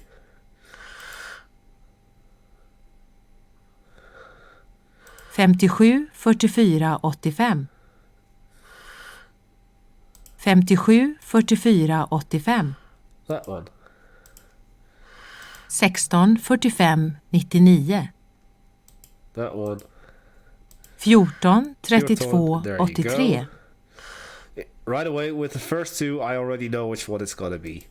Femtiosju 44 85. 57 44 85. That one. 16 45 99. That one. 14 32 there you 83. go. Right away with the first two, I already know which one it's gonna be.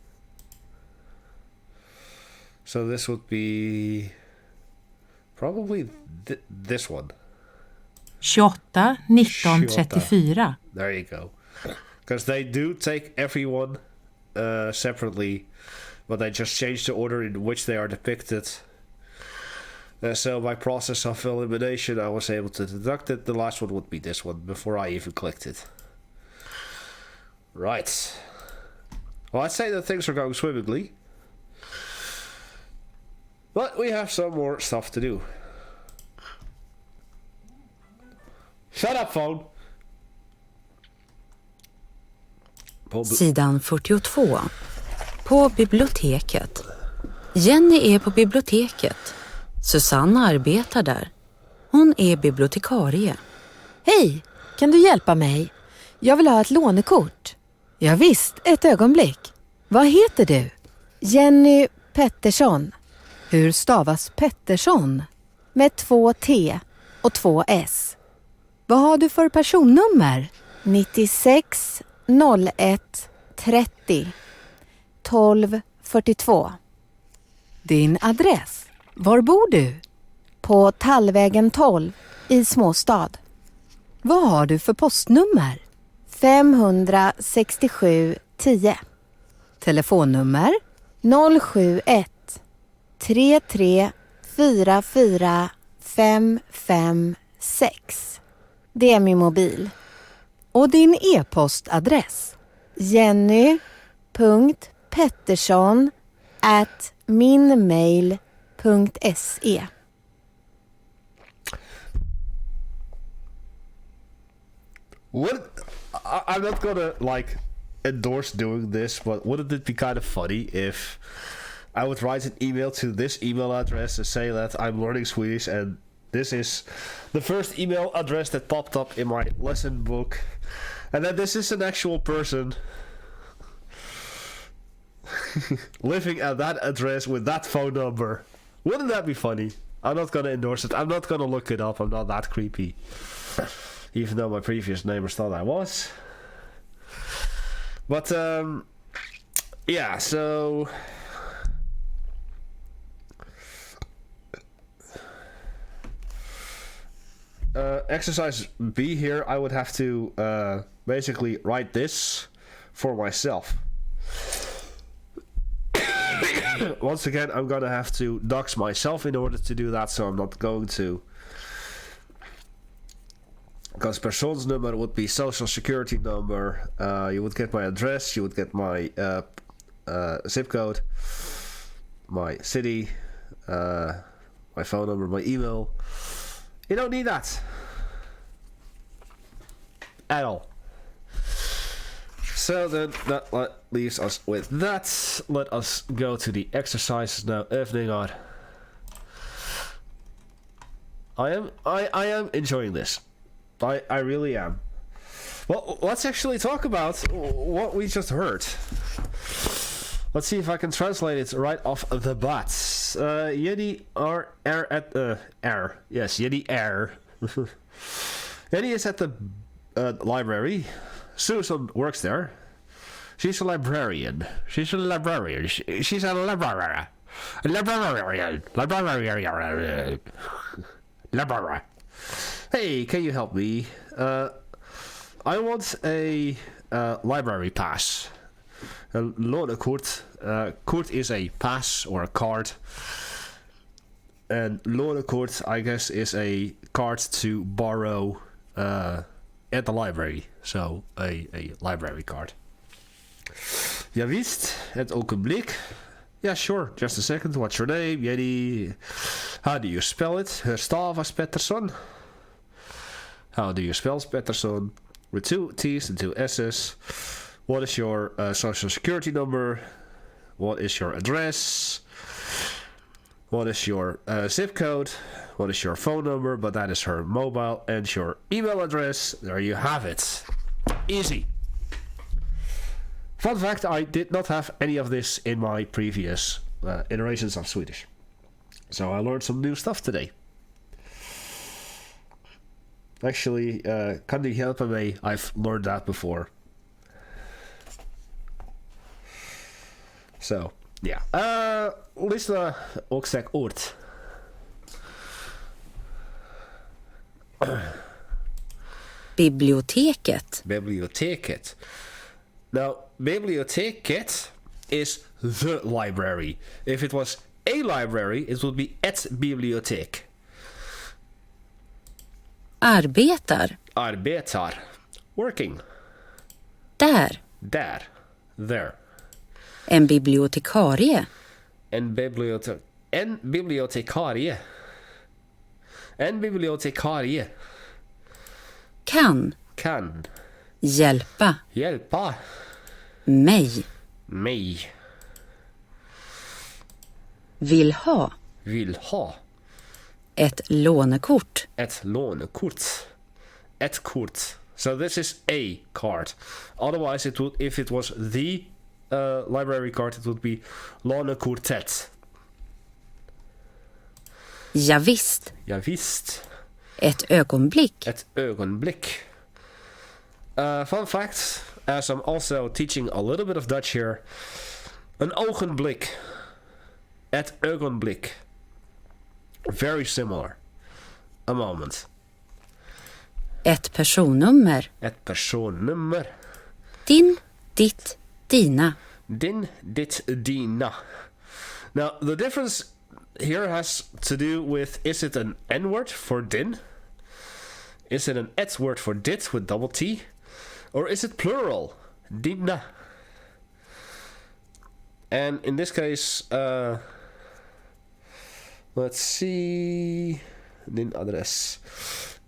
So this would be probably this one. 28 19 34. There you go. Because they do take everyone separately, but they just change the order in which they are depicted. So by process of elimination, I was able to deduct it. The last one would be this one before I even clicked it. Right. Well, I'd say that things are going swimmingly. But we have some more stuff to do. Shut up, phone! Sidan 42. På biblioteket. Jenny är på biblioteket. Susanna arbetar där. Hon är bibliotekarie. Hej, kan du hjälpa mig? Jag vill ha ett lånekort. Ja, visst, ett ögonblick. Vad heter du? Jenny Pettersson. Hur stavas Pettersson? Med 2 T och 2 S. Vad har du för personnummer? 96 01 30 12 42. Din adress? Var bor du? På Tallvägen 12 i Småstad. Vad har du för postnummer? 567 10. Telefonnummer 071 33 44 556. Det är min mobil. Och din e-postadress? jenny.pettersson@minmail.se. I'm not gonna endorse doing this, but wouldn't it be kind of funny if I would write an email to this email address and say that I'm learning Swedish and this is the first email address that popped up in my lesson book, and then this is an actual person living at that address with that phone number. Wouldn't that be funny? I'm not gonna endorse it. I'm not gonna look it up. I'm not that creepy. Even though my previous neighbors thought I was. But, yeah, so... exercise B here, I would have to basically write this for myself. Once again, I'm gonna have to dox myself in order to do that, so I'm not going to. Because persoonsnummer would be social security number. You would get my address, you would get my zip code, my city, my phone number, my email. You don't need that at all. So then that leaves us with that. Let us go to the exercises now. Övningar. I am enjoying this. I really am. Well, let's actually talk about what we just heard. Let's see if I can translate it right off the bat. Jenny R at Yes, Jenny R. Jenny is at the library. Susan works there. She's a librarian. She's a librarian. She's a librarian. Librarian. Hey, can you help me? I want a library pass. A lånekort. Kort is a pass or a card. And lånekort, I guess, is a card to borrow at the library. So, a library card. Ja, wist. Het ogenblik. Yeah, sure. Just a second. What's your name? Jenny. How do you spell it? Stavas Pettersson. How do you spell Pettersson? With 2 T's and 2 S's. What is your social security number? What is your address? What is your zip code? What is your phone number? But that is her mobile. And your email address. There you have it. Easy. Fun fact, I did not have any of this in my previous iterations of Swedish. So I learned some new stuff today. Actually, kan du hjälpa mig? I've learned that before. So, yeah. Lyssna och säg ord. Biblioteket. Biblioteket. Now, biblioteket is the library. If it was a library, it would be ett bibliotek. Arbetar. Arbetar. Working. Där. Där. There. En bibliotekarie. En bibliotekarie. En bibliotekarie. Kan. Kan. Hjälpa. Hjälpa. Mig. Mig. Vill ha. Vill ha. Ett lånekort. Ett lånekort. Ett kort. So this is a card. Otherwise, it would, if it was the library card, it would be lånekortet. Ja, visst. Ja, visst. Ett ögonblick. Ett ögonblick. Fun fact, as I'm also teaching a little bit of Dutch here. Een ogenblik. Ett ögonblick. Very similar. A moment. Ett personnummer. Ett personnummer. Din, ditt, dina. Din, ditt, dina. Now, the difference here has to do with, is it an N-word for din? Is it an et word for dit with double T? Or is it plural? Dina. And in this case, let's see. Din address.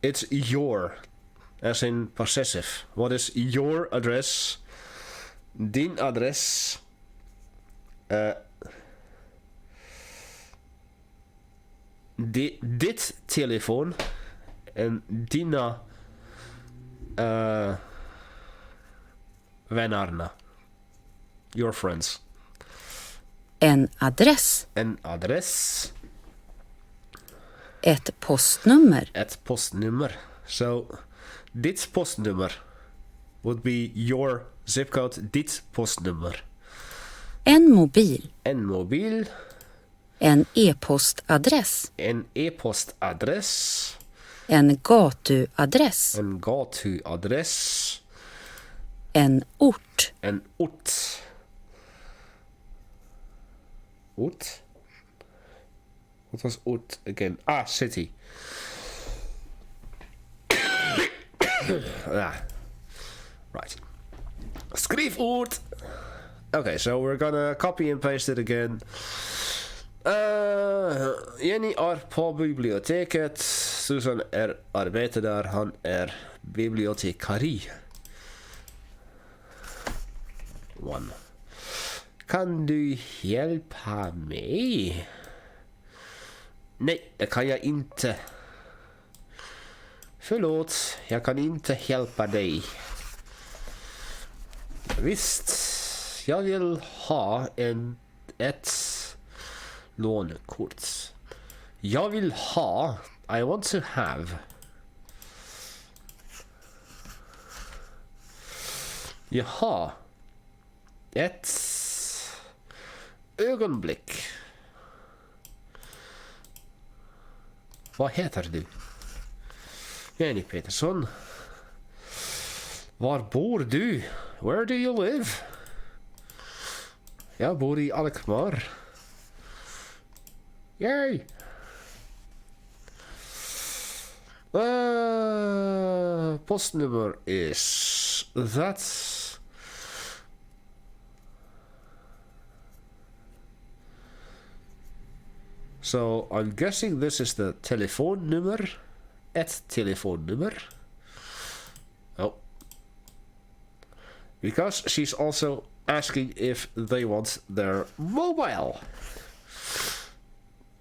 It's your, as in possessive. What is your address? Din adres. Dit telefoon. En dina vännerna. Your friends. En adress. En adress. Ett postnummer. Ett postnummer. So, dit postnummer would be your zip code, dit postnummer. En mobil. En mobil. En e-postadress. En e-postadress. En gatuadress. En gatuadress. En ort. En ort. Ort? What was ort again? Ah, city. Right. Skrifort. Okay, so we're gonna copy and paste it again. Jenny är på biblioteket. Susan arbetar där. Han är bibliotekari. 1. Kan du hjälpa mig? Nej, det kan jag inte. Förlåt, jag kan inte hjälpa dig. Visst, jag vill ha ett lånekort. Jag vill ha, I want to have. Jaha. Ett ögonblick. Vad heter du? Jenny Petersson. Var bor du? Where do you live? Jag bor i Alkmaar. Yay! Postnummer is that. So I'm guessing this is the telefoonnummer. Ett telefoonnummer. Oh. Because she's also asking if they want their mobile.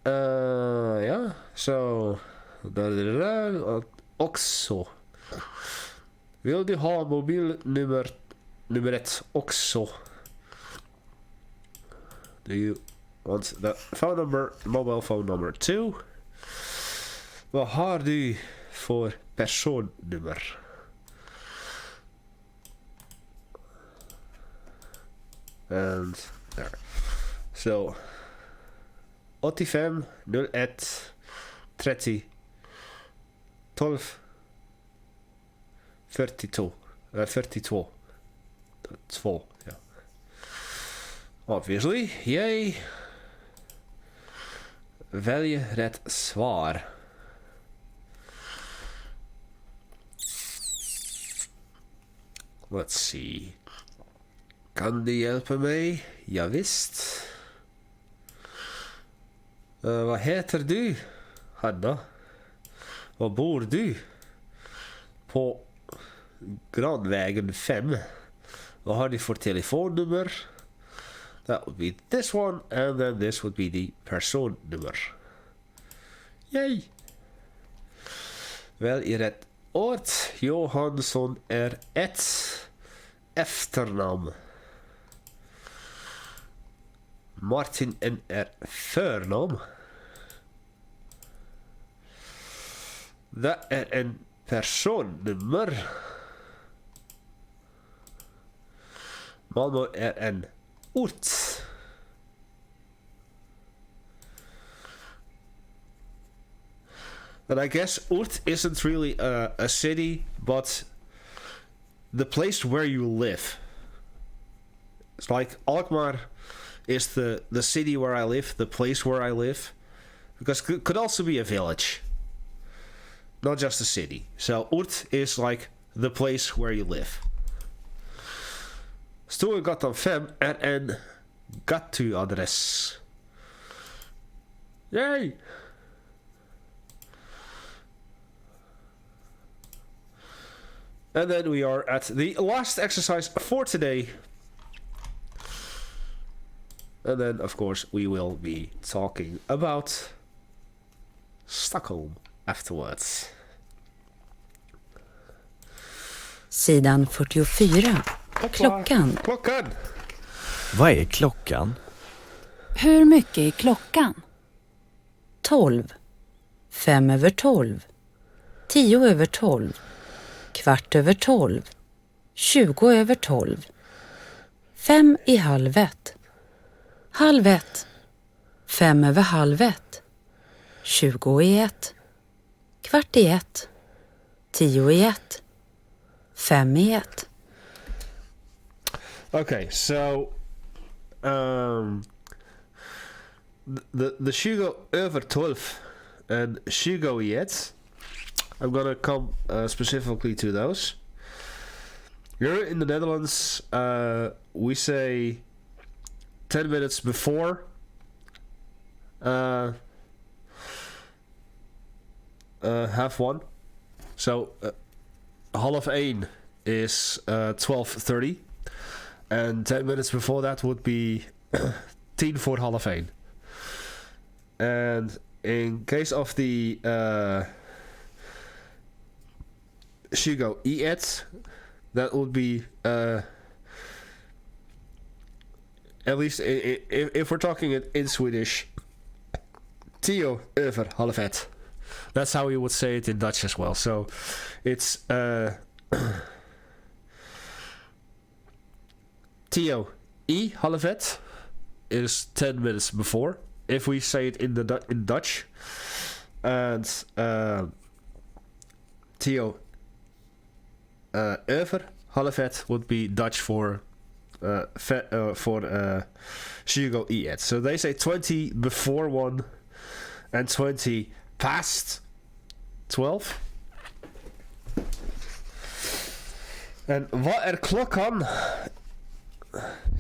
Yeah, so också. Vill du ha mobilnumret också? Do you want the phone number, mobile phone number 2? Vad har du för personnummer? And there. So 85 01 30 12 42 42 2, yeah. Obviously, yay. Välj rätt svar. Let's see. Kan du hjälpa mig? Ja, visst. Vad heter du? Hanna. Var bor du? På Granvägen 5. Vad har du för telefonnummer? That would be this one, and then this would be the personnummer. Yay! Välj rätt ort. Johansson är ett efternamn. Martin är förnamn. Det är en personnummer. Malmö är en ort. And I guess ort isn't really a city, but the place where you live. It's like Alkmaar is the city where I live, the place where I live. Because it could also be a village. Not just a city. So ort is like the place where you live. Storgatan 5 är en gatuadress. Yay! And then we are at the last exercise for today. And then, of course, we will be talking about Stockholm afterwards. Sidan 44. Klockan. Vad är klockan? Hur mycket är klockan? 12. 5 över 12. 10 över 12. Kvart över 12. 20 över 12. 5 i halv ett. Halv ett. 5 över halv ett. 20 i ett. Kvart i ett. 10 i ett. 5 i ett. Okay, so the 20 över 12 and 20 i ett. I'm gonna come specifically to those. Here in the Netherlands, we say 10 minutes before half one. So half 1 is 12:30, and 10 minutes before that would be 10 voor half 1. And in case of the 20 i ett, that would be at least if we're talking in Swedish, 10 över halv ett. That's how we would say it in Dutch as well. So it's Theo, I halvet is 10 minutes before, if we say it in Dutch. And Theo, over halvet would be Dutch for 20 I et. So they say 20 before 1 and 20 past 12. En vad klockan?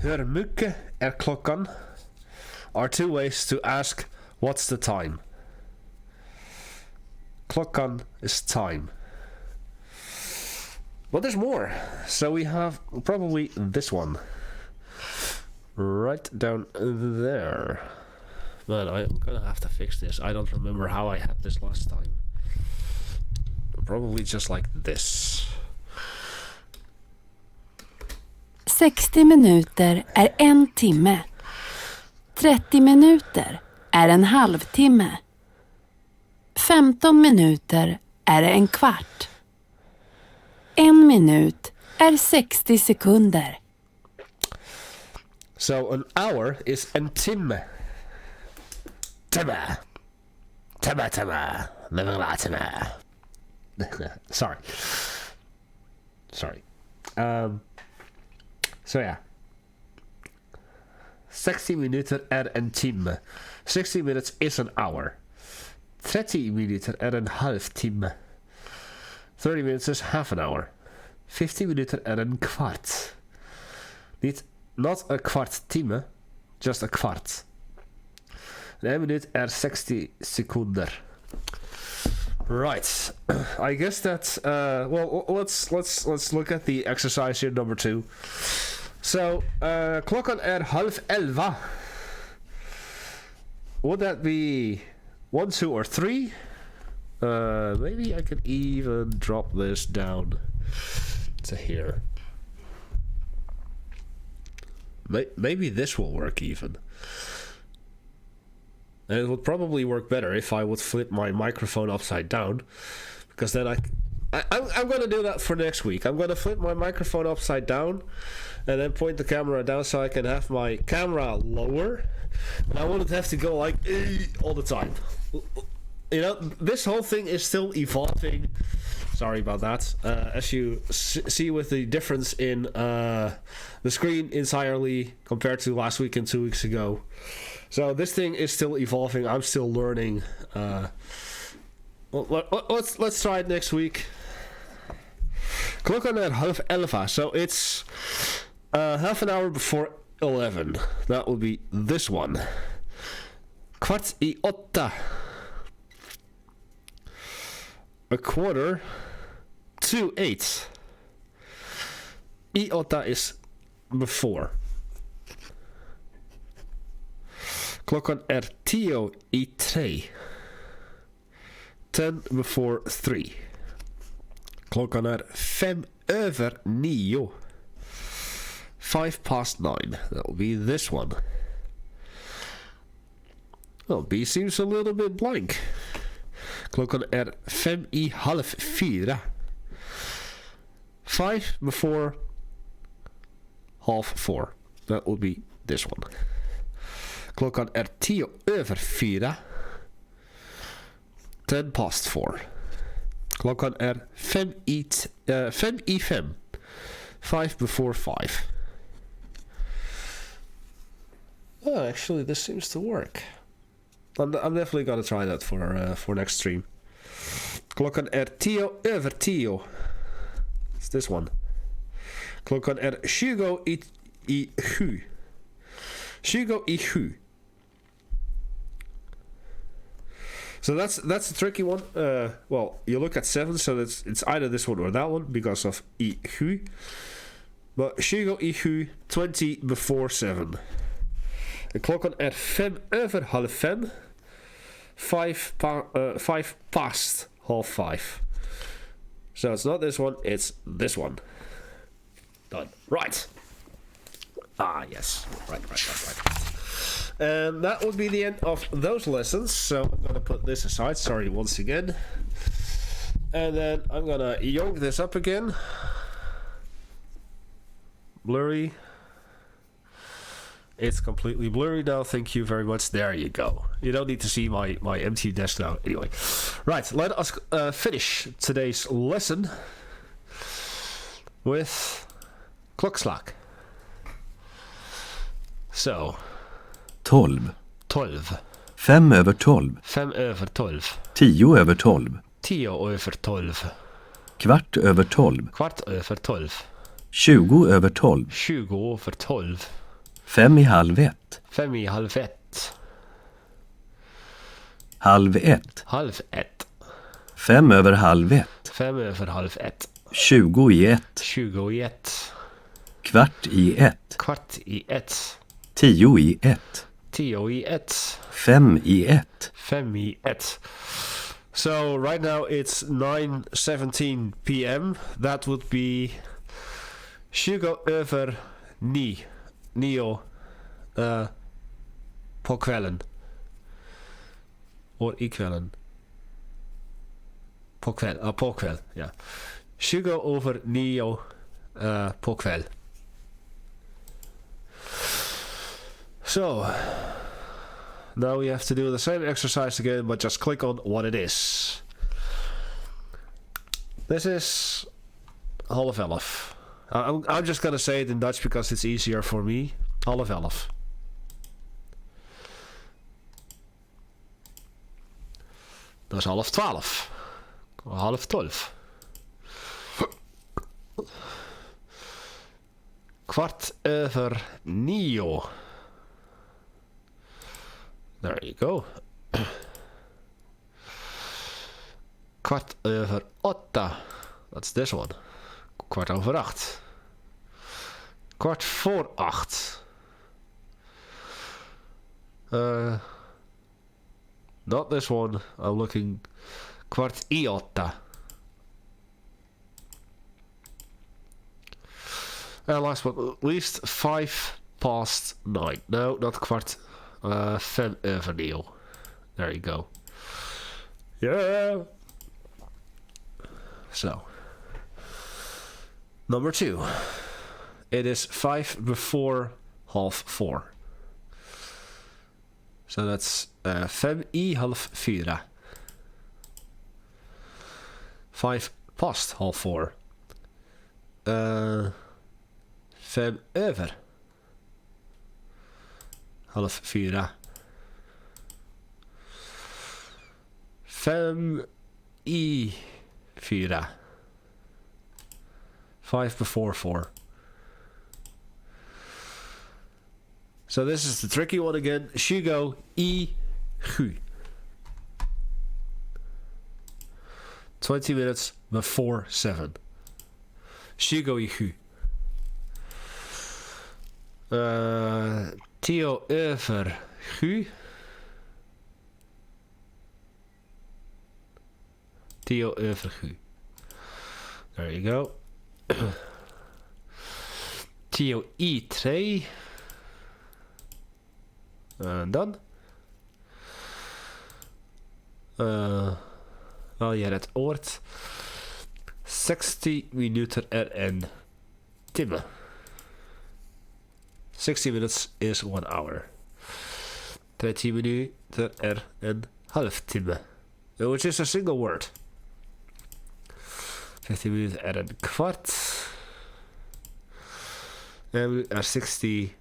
Hur mycket klockan? Are two ways to ask what's the time. Klockan is time. But there's more. So we have probably this one. Right down there. Man, I'm gonna have to fix this. I don't remember how I had this last time. Probably just like this. 60 minuter är 1 timme. 30 minuter är en halvtimme. 15 minuter är en kvart. 1 minut är 60 sekunder. So an hour is en timme. Timme. Timme, timme. Timme. Sorry. So yeah. 60 minuter är en timme. 60 minutes is an hour. 30 minuter är en halvtimme. 30 minutes is half an hour. 50 minuter är en kvart. Not a kvart timme, just a kvart. En minut är 60 sekunder. Right. I guess that's well, let's look at the exercise here, number 2. So klockan är 10:30. Would that be 1, 2, or 3? Maybe I could even drop this down to here. Maybe this will work even. And it would probably work better if I would flip my microphone upside down, because then I'm going to do that for next week. I'm going to flip my microphone upside down and then point the camera down so I can have my camera lower. And I wouldn't have to go like all the time. You know, this whole thing is still evolving. Sorry about that. As you see with the difference in the screen entirely compared to last week and 2 weeks ago. So this thing is still evolving. I'm still learning. Let's try it next week. Klockan är 10:30. So it's half an hour before 11. That will be this one. 7:15. 7:45. 8 is before. Klockan är 10:03. 10 before 3. Klockan är 9:05. 9:05. That will be this one. Well, B seems a little bit blank. Klockan är 4:05. 5 before 3:30. That will be this one. Klockan är 4:10. 4:10. Klockan är 5:05. 5 before 5. Oh, actually, this seems to work. I'm definitely gonna try that for next stream. Klockan är 10:10. It's this one. Klockan är 20:07. 20:07. So that's a tricky one. Well, you look at 7, so it's either this one or that one because of i7. But 20:07, 20 before 7. Klockan är 5:05. 5 past 5:30. So it's not this one, it's this one. Done. Right. Ah, yes. Right. And that would be the end of those lessons. So I'm going to put this aside. Sorry once again. And then I'm going to yoke this up again. Blurry. It's completely blurry now. Thank you very much. There you go. You don't need to see my empty desk now. Anyway. Right, let us finish today's lesson with klokslag. So. 12. 12. 5 över 12. 5 över 12. 10 över 12. 10 över 12. Kvart över 12. Kvart över 12. 20 över 12. 20 över 12. 5 i halv 1. 5 i halv 1. Halv 1. Halv 1. 5 över halv 1. 5 över halv 1. 20 i 1. 20 i 1. Kvart i 1. Kvart i 1. 10 i 1. 10 i 1. 5 i 1. 5 i 1. So right now it's 9:17 p.m. That would be 20 över 9 på kvällen. Or i kvällen. På kväll, ja. 20 över 9 på kväll. So, now we have to do the same exercise again, but just click on what it is. This is 10:30. I'm just gonna say it in Dutch because it's easier for me. 10:30. Dat is 11:30. 11:30. Kwart over 9. There you go. Kwart over 8. That's this one. Kwart over 8. Kwart voor 8. Not this one. I'm looking. Kwart i 8. And last but not least, 9:05. No, not kwart. 5 over 9. There you go. Yeah. So. Number 2. It is 5 before 3:30. So that's 5 i halv 4. 5 past 3:30. 5 över 3:30. 5 i 4. 5 before 4. So this is the tricky one again. 20 i 7. 20 minutes before 7. 20 i 7. 10 över 7. 10 över 7. There you go. 10 i 3. And done. Wel, je het oort. 60 minuten en timme. 60 minutes is 1 hour. 30 minuten en half timme. Which is a single word. 15 minuten en kwart. En 60.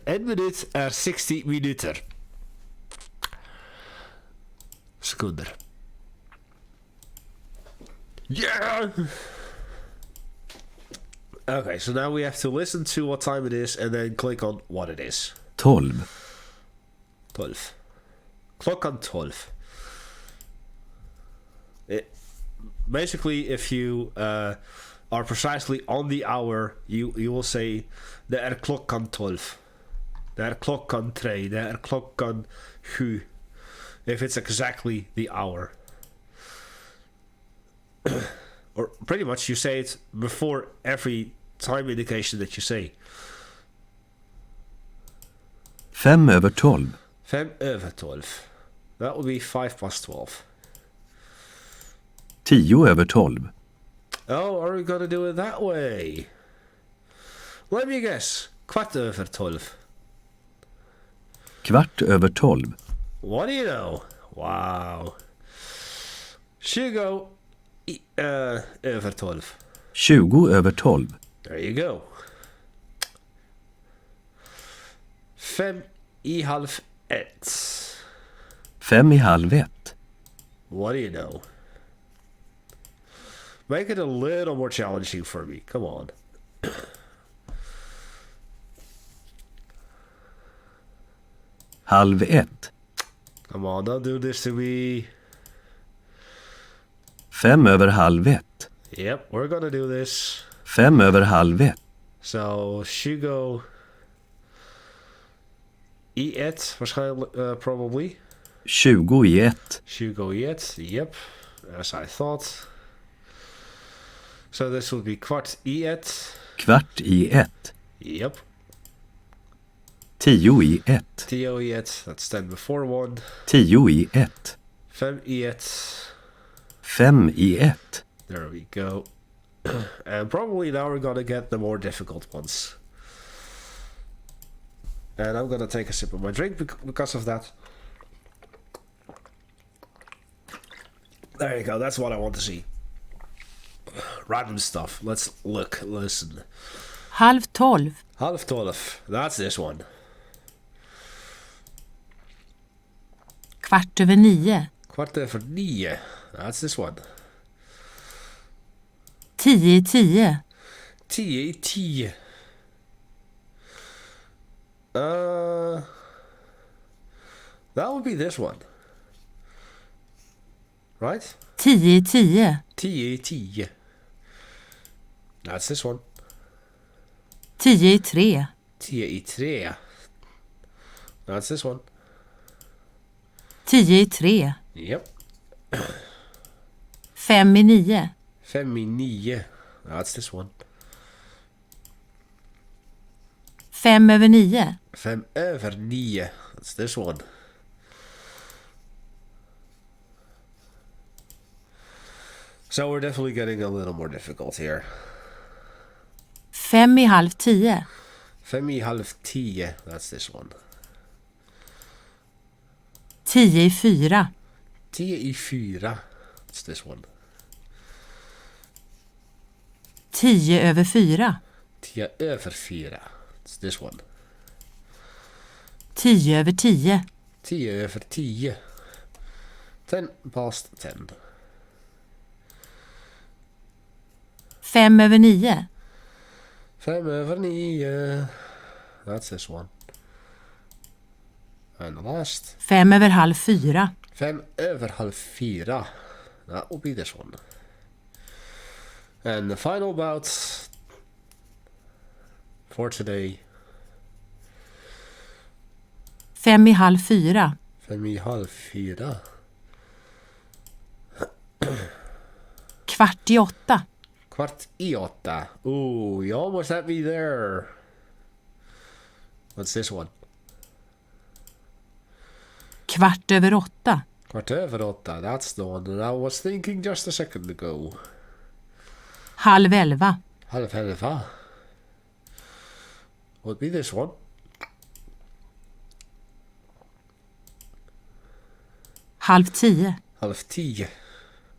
Een minuut 60 minuten. Sekunder. Yeah! Okay, so now we have to listen to what time it is and then click on what it is. 12. 12. Klok on 12. Basically, if you are precisely on the hour, you will say de klokkan 12. De klokkan 3. De klokkan 7. If it's exactly the hour. Or pretty much you say it before every time indication that you say. 5 över 12. 5 över 12. That would be 5 past 12. 10 över 12. Oh, are we gonna do it that way? Let me guess. Kvart över 12. Kvart över 12. What do you know? Wow. 20 över 12. 20 över 12. There you go. 5:30. 5:30. What do you know? Make it a little more challenging for me. Come on. Halv ett. Come on, don't do this to me. 5:30. Yep, we're gonna do this. 5:30. So, 20 i 1 waarschijnlijk, probably. 20:01. 20 i 1, yep, as I thought. So this would be kvart i 1. Kvart i 1. Yep. 10 i 1. 10 i 1, that's 10 before 1. 10 i 1. 5 i 1. 5 i 1. There we go. And probably now we're gonna get the more difficult ones. And I'm gonna take a sip of my drink because of that. There you go, that's what I want to see. Random stuff. Let's look, listen. 11:30. 11:30. That's this one. 9:15. 9:15. That's this one. 10:10. 10:10. That would be this one. Right? 10:10. 10:10. That's this one. 10:03. 10:03. That's this one. 10:03. Yep. 5:09. 5:09. That's this one. 5:09. 5:09. That's this one. So we're definitely getting a little more difficult here. 5:30. 5:30. That's this one. 10:04. 10:04. That's this one. 10:04. 10:04. It's this one. 10:10. 10:10. 10 past 10. 5:09. 5:09. That's this one. And the last. 5:30. 5:30. That will be this one. And the final bout for today. 5:30. 5:30. 7:45. 7:45. Ooh, you almost had me there. What's this one? 7:15. 7:15. That's the one that I was thinking just a second ago. 10:30. 10:30. Would be this one. 9:30. 9:30.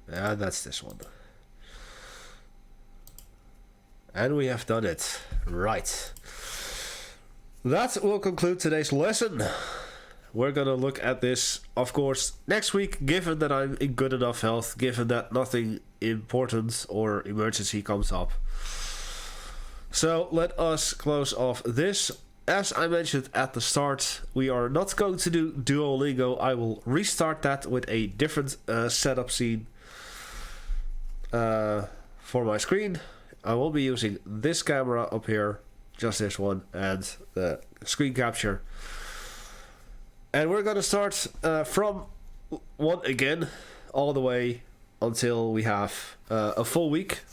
Yeah, that's this one. And we have done it. Right. That will conclude today's lesson. We're gonna look at this, of course, next week, given that I'm in good enough health, given that nothing important or emergency comes up. So let us close off this. As I mentioned at the start, we are not going to do Duolingo. I will restart that with a different setup scene for my screen. I will be using this camera up here, just this one, and the screen capture. And we're going to start from 1 again, all the way until we have a full week.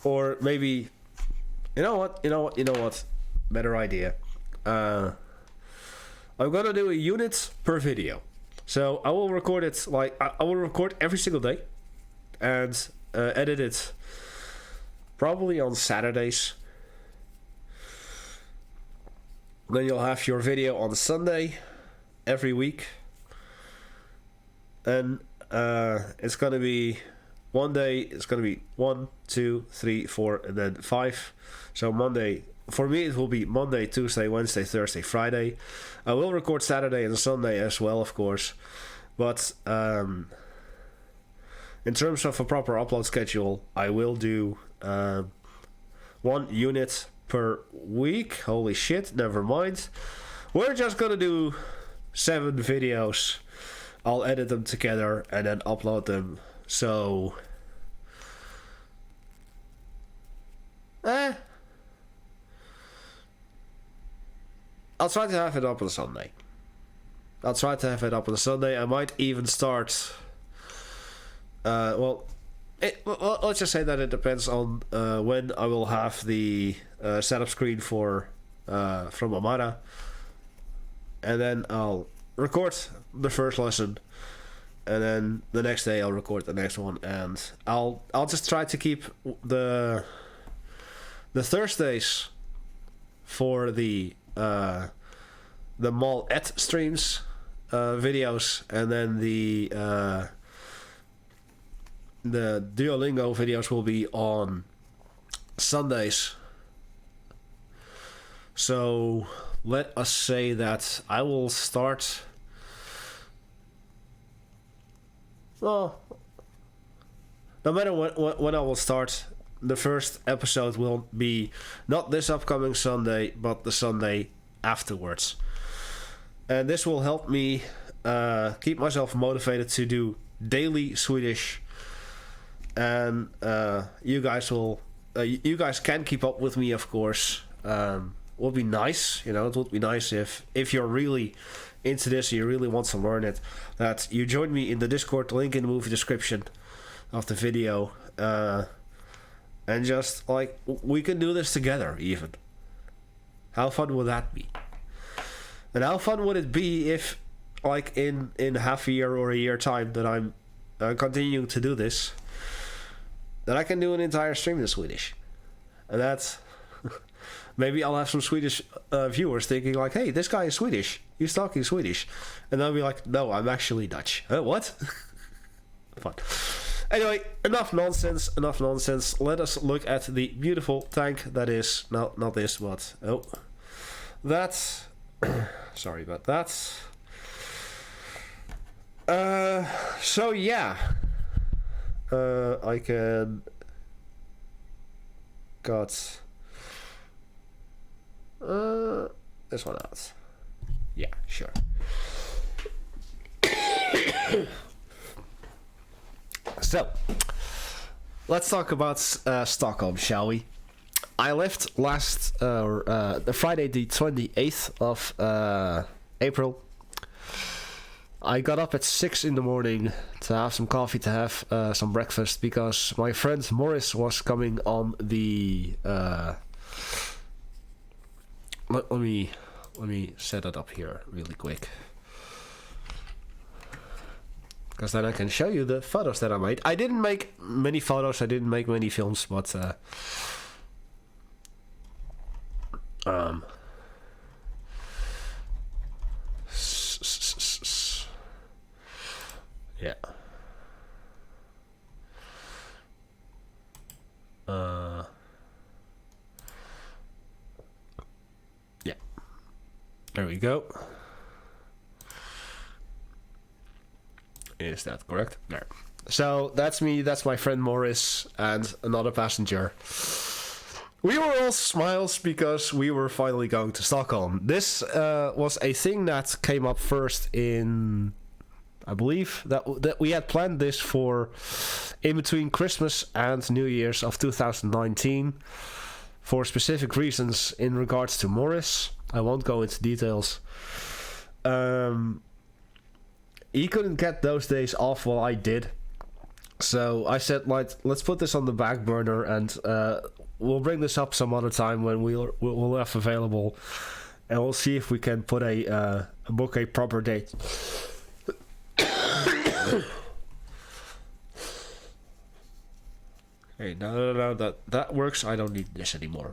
Or maybe, you know what, better idea. I'm going to do a unit per video. So I will record it, I will record every single day and edit it probably on Saturdays. Then you'll have your video on Sunday every week. And it's gonna be one day, it's gonna be 1, 2, 3, 4, and then 5. So Monday, for me it will be Monday, Tuesday, Wednesday, Thursday, Friday. I will record Saturday and Sunday as well, of course. But in terms of a proper upload schedule, I will do 1 unit per week. Holy shit, never mind. We're just gonna do 7 videos. I'll edit them together and then upload them. So I'll try to have it up on Sunday. I might even start let's just say that it depends on when I will have the setup screen for from Amara, and then I'll record the first lesson, and then the next day I'll record the next one, and I'll just try to keep the Thursdays for the mall et streams videos, and then the Duolingo videos will be on Sundays. So let us say that I will start. Well, no matter when I will start, the first episode will be not this upcoming Sunday, but the Sunday afterwards. And this will help me keep myself motivated to do daily Swedish. And you guys can keep up with me, of course. Would be nice, you know. It would be nice if you're really into this, you really want to learn it, that you join me in the Discord, link in the movie description of the video, and just like we can do this together. Even how fun would that be? And how fun would it be if, like in half a year or a year time that I'm continuing to do this, that I can do an entire stream in Swedish, and that's. Maybe I'll have some Swedish viewers thinking like, hey, this guy is Swedish. He's talking Swedish. And I'll be like, no, I'm actually Dutch. What? Fun. Anyway, enough nonsense. Let us look at the beautiful tank that is... No, not this, but... Oh. That's... Sorry about that. So, yeah. I can... Got... this one out. Yeah, sure. So, let's talk about Stockholm, shall we? I left last the Friday the 28th of April. I got up at 6 in the morning to have some coffee, to have some breakfast, because my friend Morris was coming on the... Let me set it up here really quick, because then I can show you the photos that I made. I didn't make many photos, I didn't make many films, but yeah. Yeah. There we go. Is that correct? There. So that's me, that's my friend Morris, and another passenger. We were all smiles because we were finally going to Stockholm. This was a thing that came up first in... I believe that we had planned this for in between Christmas and New Year's of 2019 for specific reasons in regards to Morris. I won't go into details. He couldn't get those days off while I did. So I said, like, let's put this on the back burner, and we'll bring this up some other time when we'll have available, and we'll see if we can put book a proper date. Hey, no, that works. I don't need this anymore.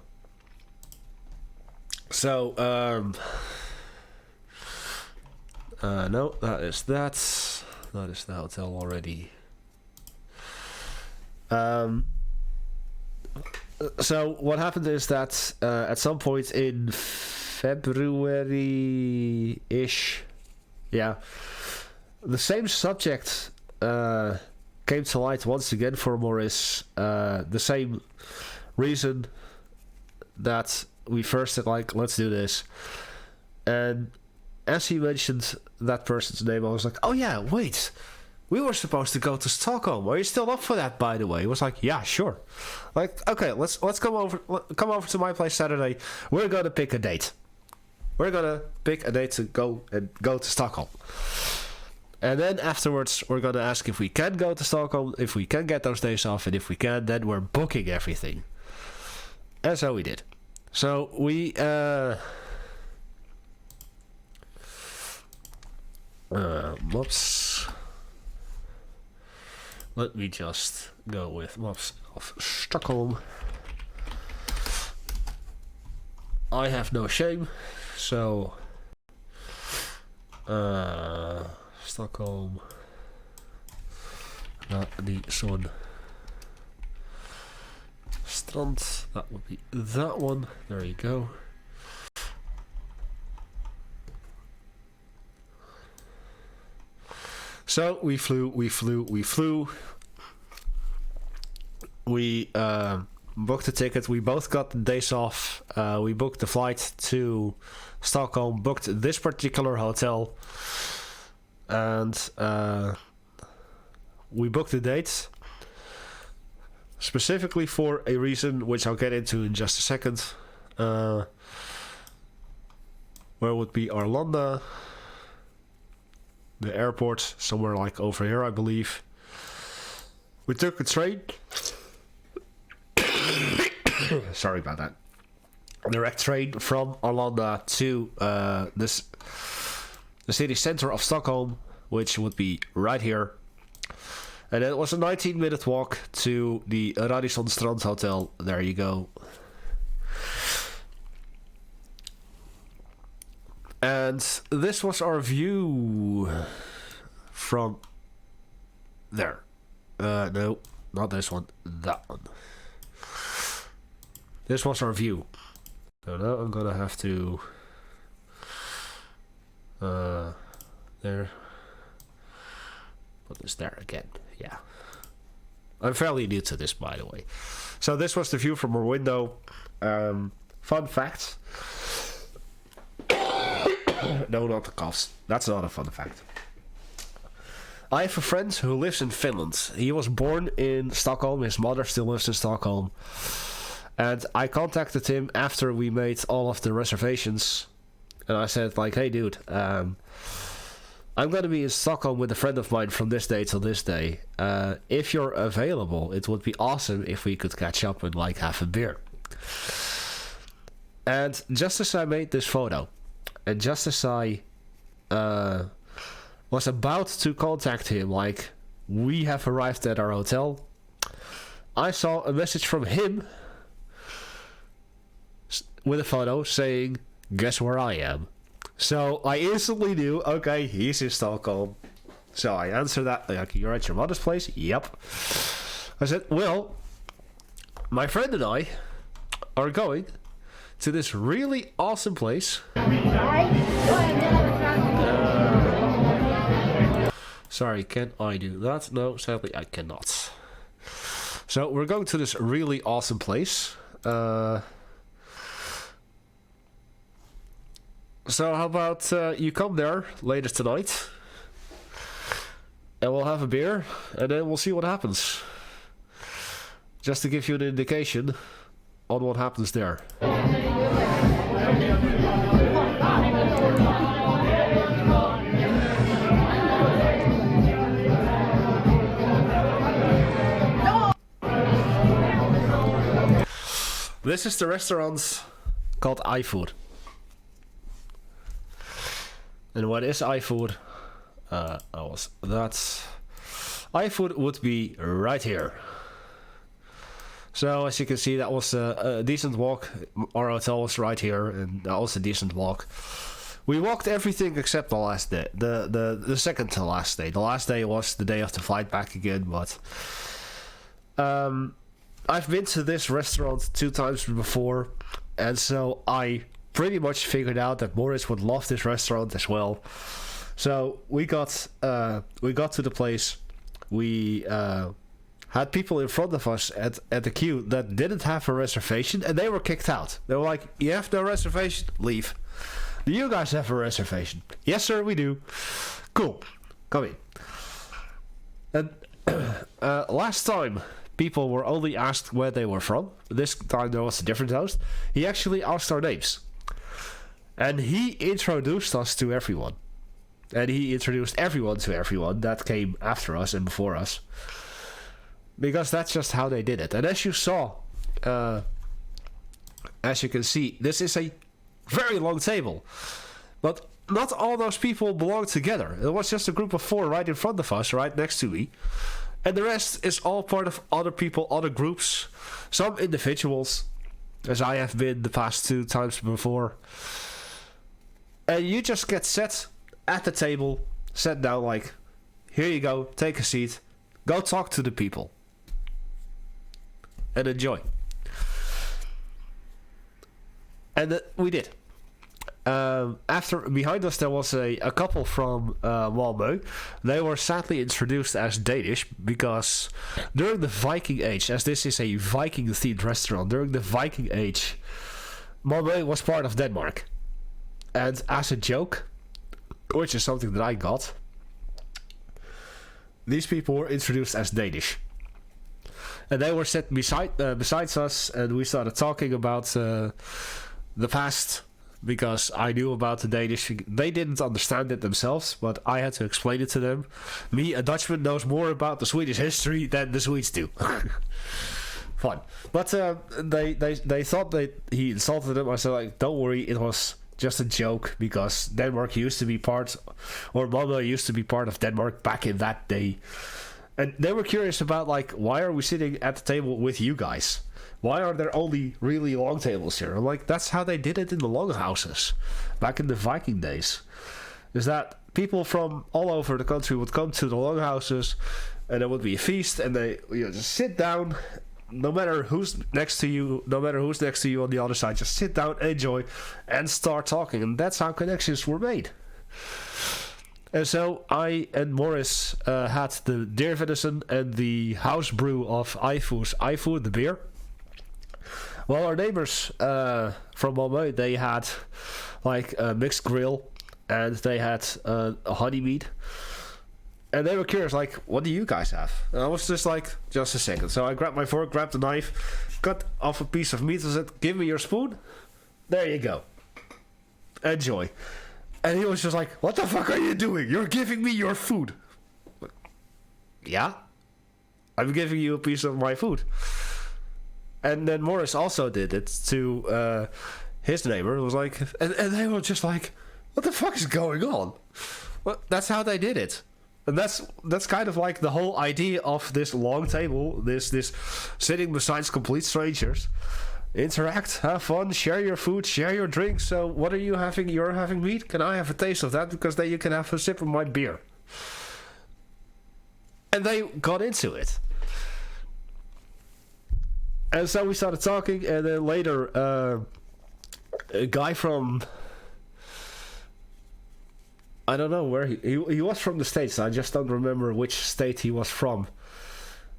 So, no, that is that. That is the hotel already. So what happened is that at some point in February-ish, yeah, the same subject came to light once again for Maurice. The same reason that we first said, like, let's do this. And as he mentioned that person's name, I was like, oh yeah, wait. We were supposed to go to Stockholm. Are you still up for that, by the way? He was like, yeah, sure. Like, okay, let's come over to my place Saturday. We're gonna pick a date. We're gonna pick a date to go to Stockholm. And then afterwards, we're gonna ask if we can go to Stockholm, if we can get those days off, and if we can, then we're booking everything. And so we did. So we whoops. Let me just go with maps of Stockholm. I have no shame, so Stockholm, the Sun Strand, that would be that one. There you go. So we flew. We booked a ticket. We both got the days off. We booked the flight to Stockholm, booked this particular hotel, and we booked the dates specifically for a reason which I'll get into in just a second. Where would be Arlanda? The airport, somewhere like over here, I believe. We took a train. Sorry about that. A direct train from Arlanda to the city center of Stockholm, which would be right here. And it was a 19-minute walk to the Radisson Strand Hotel. There you go. And this was our view from there. No, not this one. That one. This was our view. So now I'm gonna have to there. Put this there again. Yeah. I'm fairly new to this, by the way. So this was the view from our window. Fun fact. No, not the coughs. That's not a fun fact. I have a friend who lives in Finland. He was born in Stockholm. His mother still lives in Stockholm. And I contacted him after we made all of the reservations. And I said, like, hey, dude, I'm going to be in Stockholm with a friend of mine from this day till this day. If you're available, it would be awesome if we could catch up and, like, have a beer. And just as I made this photo, and just as I was about to contact him, like, we have arrived at our hotel, I saw a message from him with a photo saying, guess where I am? So I instantly knew, okay, he's in Stockholm. So I answered that, like, you're at your mother's place? Yep. I said, well, my friend and I are going to this really awesome place. Sorry, can I do that? No, sadly I cannot. So we're going to this really awesome place. So how about you come there later tonight, and we'll have a beer, and then we'll see what happens. Just to give you an indication on what happens there. This is the restaurant called iFood. And what is iFood? iFood would be right here. So as you can see, that was a decent walk. Our hotel was right here, and that was a decent walk. We walked everything except the last day, the second to last day. The last day was the day of the flight back again, but I've been to this restaurant 2 times before, and so I pretty much figured out that Morris would love this restaurant as well. So we got to the place. We had people in front of us at the queue that didn't have a reservation, and they were kicked out. They were like, "You have no reservation? Leave. Do you guys have a reservation?" "Yes, sir, we do." "Cool. Come in." And last time, people were only asked where they were from. This time there was a different host. He actually asked our names. And he introduced us to everyone. And he introduced everyone to everyone that came after us and before us. Because that's just how they did it. And as you saw, as you can see, this is a very long table. But not all those people belong together. It was just a group of 4 right in front of us, right next to me. And the rest is all part of other people, other groups. Some individuals, as I have been the past 2 times before. And you just get set at the table, sat down like, here you go, take a seat, go talk to the people. And enjoy. And we did. Behind us there was a couple from Malmö. They were sadly introduced as Danish because during the Viking Age, as this is a Viking themed restaurant, during the Viking Age, Malmö was part of Denmark. And as a joke, which is something that I got, these people were introduced as Danish. And they were set besides us, and we started talking about the past, because I knew about the Danish. They didn't understand it themselves, but I had to explain it to them. Me, a Dutchman, knows more about the Swedish history than the Swedes do. Fun. But they thought that he insulted them. I said, like, don't worry, it was just a joke, because Denmark used to be part, or Malmö used to be part of Denmark back in that day. And they were curious about, like, why are we sitting at the table with you guys? Why are there only really long tables here? I'm like, that's how they did it in the longhouses back in the Viking days. Is that people from all over the country would come to the longhouses, and there would be a feast, and they just sit down, no matter who's next to you on the other side, just sit down, enjoy, and start talking. And that's how connections were made. And so I and Morris had the deer venison and the house brew of Ifu, the beer. Well, our neighbors from Malmö, they had like a mixed grill, and they had a honey meat. And they were curious, like, what do you guys have? And I was just like, just a second. So I grabbed my fork, grabbed a knife, cut off a piece of meat, and said, give me your spoon. There you go. Enjoy. And he was just like, what the fuck are you doing? You're giving me your food. Yeah? I'm giving you a piece of my food. And then Morris also did it to his neighbor. It was like, and they were just like, what the fuck is going on? Well, that's how they did it. And that's kind of like the whole idea of this long table, this sitting beside complete strangers. Interact, have fun, share your food, share your drinks. So what are you having? You're having meat? Can I have a taste of that? Because then you can have a sip of my beer. And they got into it. And so we started talking, and then later a guy from, I don't know where he was from the States. I just don't remember which state he was from.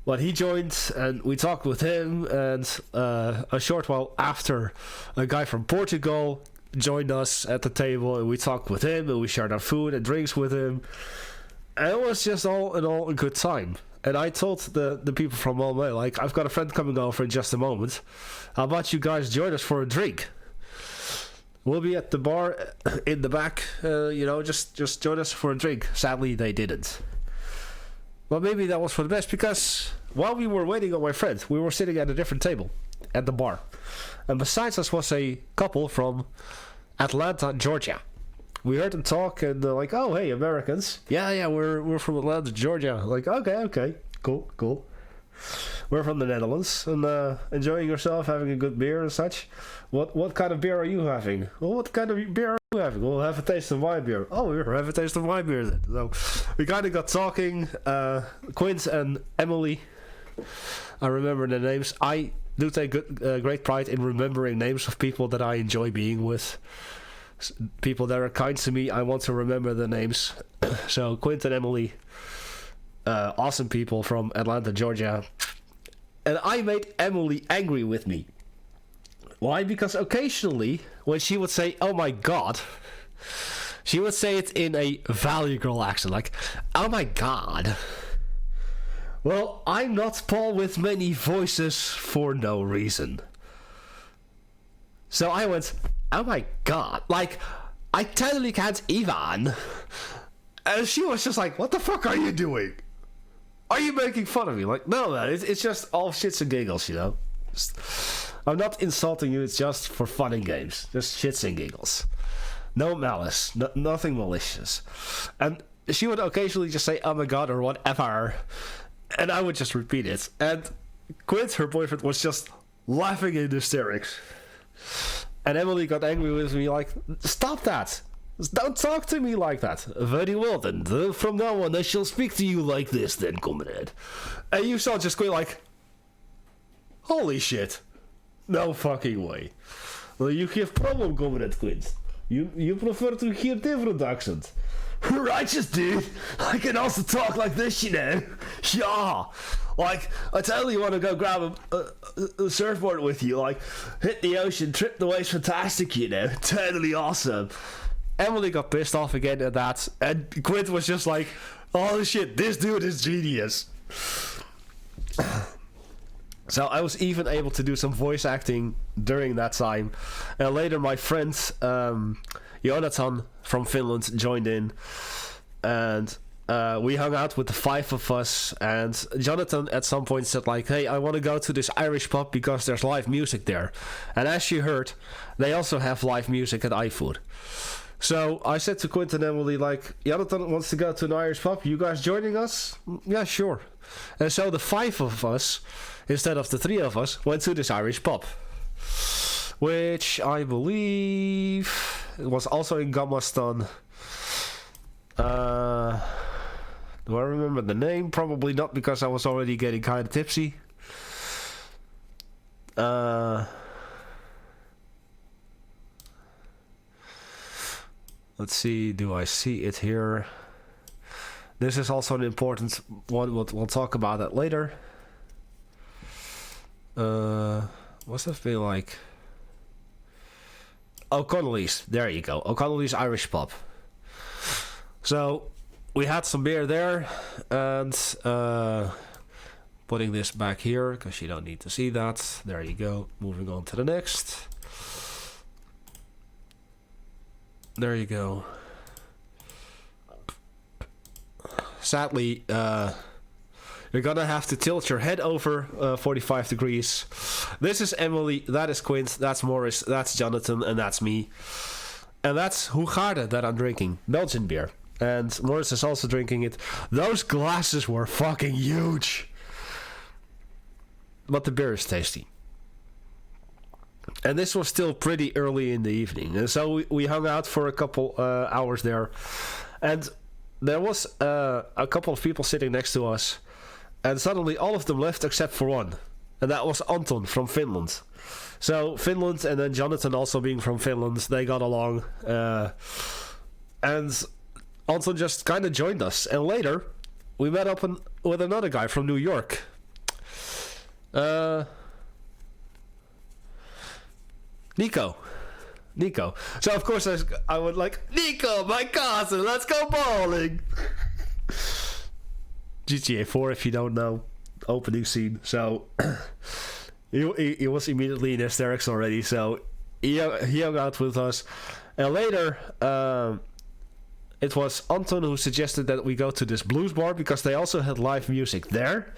But he joined, and we talked with him, and a short while after, a guy from Portugal joined us at the table, and we talked with him, and we shared our food and drinks with him. And it was just all in all a good time. And I told the people from Malmö, like, I've got a friend coming over in just a moment. How about you guys join us for a drink? We'll be at the bar in the back, just join us for a drink. Sadly, they didn't. Well, maybe that was for the best, because while we were waiting on my friend, we were sitting at a different table at the bar. And besides us was a couple from Atlanta, Georgia. We heard them talk, and they're like, oh, hey, Americans. Yeah, we're from Atlanta, Georgia. Like, okay, cool. we're from the Netherlands, and enjoying yourself, having a good beer and such. What kind of beer are you having? Well, what kind of beer are you having? We'll have a taste of my beer. Oh, we'll have a taste of my beer then. So we kind of got talking. Quint and Emily, I remember the names. I do take great pride in remembering names of people that I enjoy being with. People that are kind to me, I want to remember the names. So Quint and Emily, awesome people from Atlanta, Georgia. And I made Emily angry with me. Why? Because occasionally, when she would say, "Oh my god," she would say it in a Valley Girl accent, like, "Oh my god." Well, I'm not Paul with many voices for no reason. So I went, "Oh my god," like, I totally can't even. And she was just like, "What the fuck are you doing? Are you making fun of me?" Like, no, man, it's just all shits and giggles, you know. I'm not insulting you, it's just for fun and games. Just shits and giggles. No malice, nothing malicious. And she would occasionally just say, "Oh my god," or whatever. And I would just repeat it. And Quint, her boyfriend, was just laughing in hysterics. And Emily got angry with me, like, "Stop that! Don't talk to me like that." "Very well then. From now on I shall speak to you like this then, comrade." And you saw just going like, holy shit. No fucking way. Well, you have problem, comrade Quint. You prefer to hear different accent. Righteous, dude. I can also talk like this, you know. Yeah. Like, I totally want to go grab a surfboard with you. Like, hit the ocean, trip the waves, fantastic, you know. Totally awesome. Emily got pissed off again at that. And Quint was just like, "Oh shit, this dude is genius." So I was even able to do some voice acting during that time. And later my friend Jonathan from Finland joined in. And we hung out with the 5 of us. And Jonathan at some point said like, "Hey, I want to go to this Irish pub because there's live music there." And as you heard, they also have live music at iFood. So I said to Quint and Emily, like, "Jonathan wants to go to an Irish pub. You guys joining us?" "Yeah, sure." And so the 5 of us, instead of the 3 of us, went to this Irish pub. Which I believe it was also in Gammastan. Do I remember the name? Probably not, because I was already getting kind of tipsy. Let's see, do I see it here? This is also an important one. We'll talk about that later. What's that feel like? O'Connelly's. There you go. O'Connelly's Irish pub. So we had some beer there, and putting this back here because you don't need to see that. There you go. Moving on to the next. There you go. Sadly, you're gonna have to tilt your head over 45 degrees. This is Emily, that is Quint, that's Morris, that's Jonathan, and that's me. And that's Hoegaarde that I'm drinking, Belgian beer. And Morris is also drinking it. Those glasses were fucking huge. But the beer is tasty. And this was still pretty early in the evening. And so we hung out for a couple hours there. And there was a couple of people sitting next to us. And suddenly all of them left except for one. And that was Anton from Finland. So Finland, and then Jonathan also being from Finland, they got along. And Anton just kind of joined us. And later, we met up with another guy from New York. Nico. So of course I would like, "Nico, my cousin, let's go bowling." GTA 4, if you don't know, opening scene. So he was immediately in hysterics already. So he hung out with us. And later, it was Anton who suggested that we go to this blues bar because they also had live music there.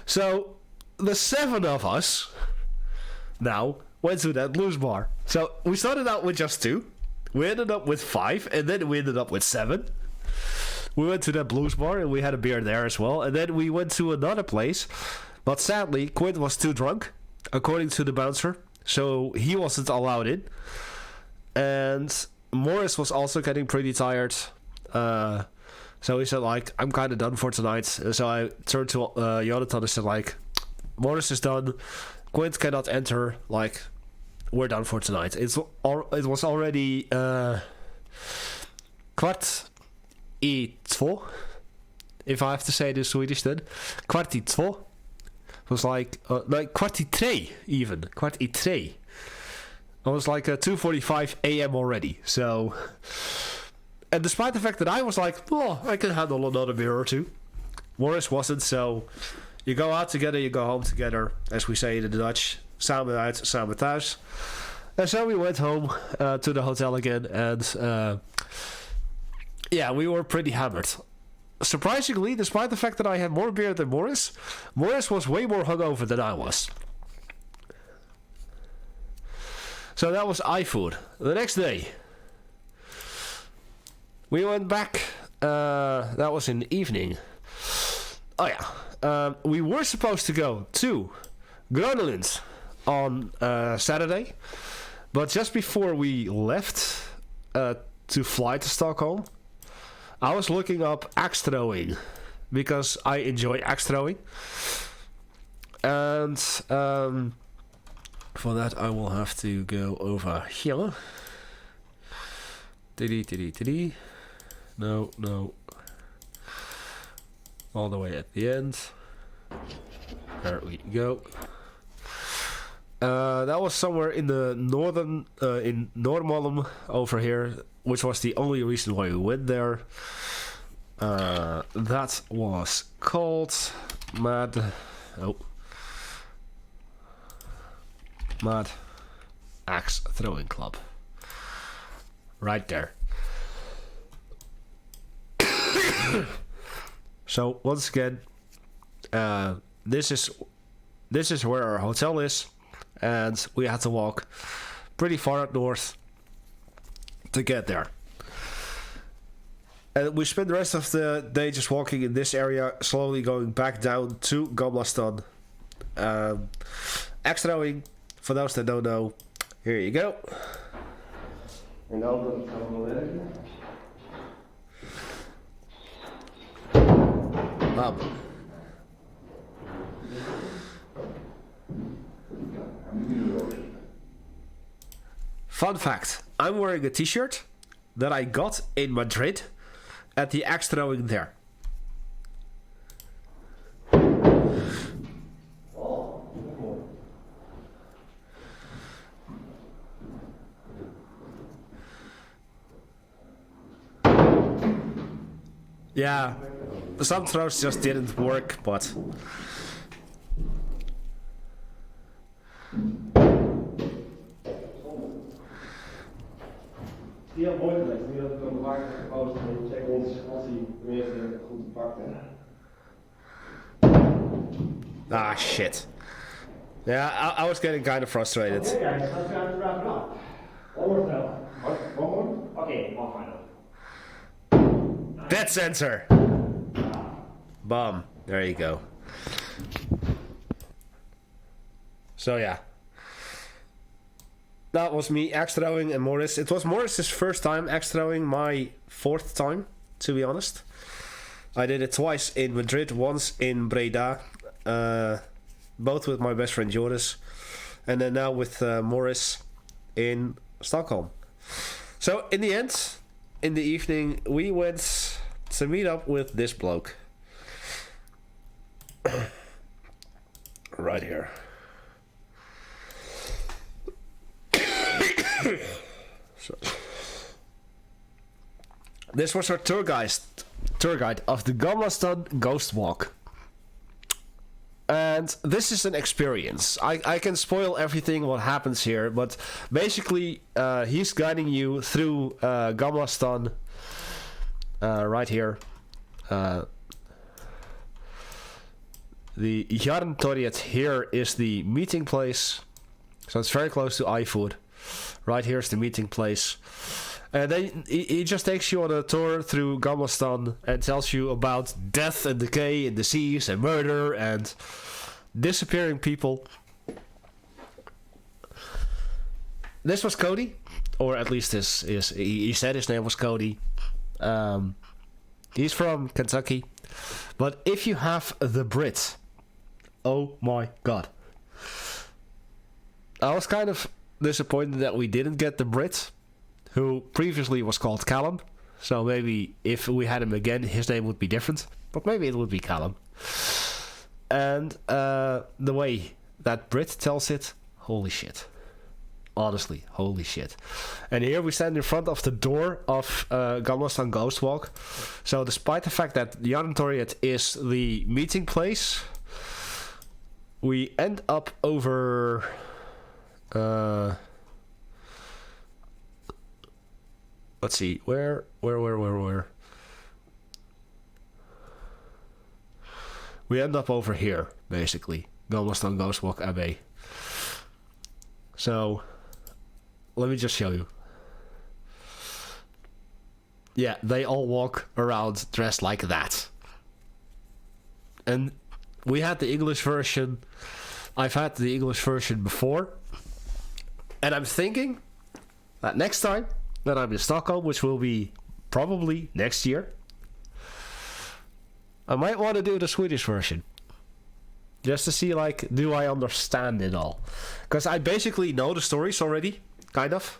So the 7 of us now went to that blues bar. So we started out with just 2. We ended up with 5, and then we ended up with 7. We went to that blues bar and we had a beer there as well. And then we went to another place But sadly, Quint was too drunk, according to the bouncer, so he wasn't allowed in. And Morris was also getting pretty tired. So he said, like, I'm kind of done for tonight. And so I turned to Jonathan and said, like, Morris is done. Quint cannot enter. Like, we're done for tonight. It was already 1:45, if I have to say it in Swedish then. 1:45. It was like 1:43 even. 1:43. It was like 2:45 a.m. already. So, and despite the fact that I was like, oh, I can handle another beer or two, Morris wasn't. So, you go out together, you go home together, as we say in the Dutch. Samen uit, samen thuis. And so we went home to the hotel again, and yeah, we were pretty hammered. Surprisingly, despite the fact that I had more beer than Morris, Morris was way more hungover than I was. So that was iFood. The next day, we went back. That was in the evening. Oh yeah. We were supposed to go to Groningen on Saturday, but just before we left to fly to Stockholm, I was looking up axe throwing because I enjoy axe throwing, and for that I will have to go over here. No. All the way at the end. There we go. That was somewhere in the northern, in Noordmalm over here, which was the only reason why we went there. That was called Mad Axe Throwing Club. Right there. So once again, this is where our hotel is, and we had to walk pretty far up north to get there. And we spent the rest of the day just walking in this area, slowly going back down to Gamlastan. Axe throwing, for those that don't know, here you go. And now the Fun fact, I'm wearing a t-shirt that I got in Madrid at the axe throwing there. Yeah, some throws just didn't work, but die had mooi geweest. Die had ik ook vaak gepost en check ons als hij weer goed pakt. Ah, shit. Yeah, I was getting kind of frustrated. Okay, guys, let's try to wrap it up. One more throw. One more? Okay, one final. Dead center. Bum. There you go. So yeah. That was me axe throwing and Morris. It was Morris's first time axe throwing, my fourth time, to be honest. I did it twice in Madrid, once in Breda, both with my best friend Joris, and then now with Morris in Stockholm. So in the end, in the evening, we went to meet up with this bloke. Right here. So, this was our tour guide of the Gamlastan Ghost Walk. And this is an experience. I can spoil everything what happens here, but basically he's guiding you through Gamlastan right here. The Jarntorget here is the meeting place. So it's very close to iFood. Right here's the meeting place. And then he just takes you on a tour through Gamlastan and tells you about death and decay and disease and murder and disappearing people. This was Cody, or at least he said his name was Cody. He's from Kentucky. But if you have the Brit, oh my god. I was kind of disappointed that we didn't get the Brit, who previously was called Callum. So maybe if we had him again, his name would be different. But maybe it would be Callum. And the way that Brit tells it, holy shit. Honestly, holy shit. And here we stand in front of the door of Gamlastan Ghost Walk. So despite the fact that the auditorium is the meeting place, we end up over... let's see, where? We end up over here, basically. Gamlastan Ghost Walk Abbey. So... let me just show you. Yeah, they all walk around dressed like that. And we had the English version. I've had the English version before. And I'm thinking that next time that I'm in Stockholm, which will be probably next year, I might want to do the Swedish version. Just to see, like, do I understand it all? Because I basically know the stories already. Kind of.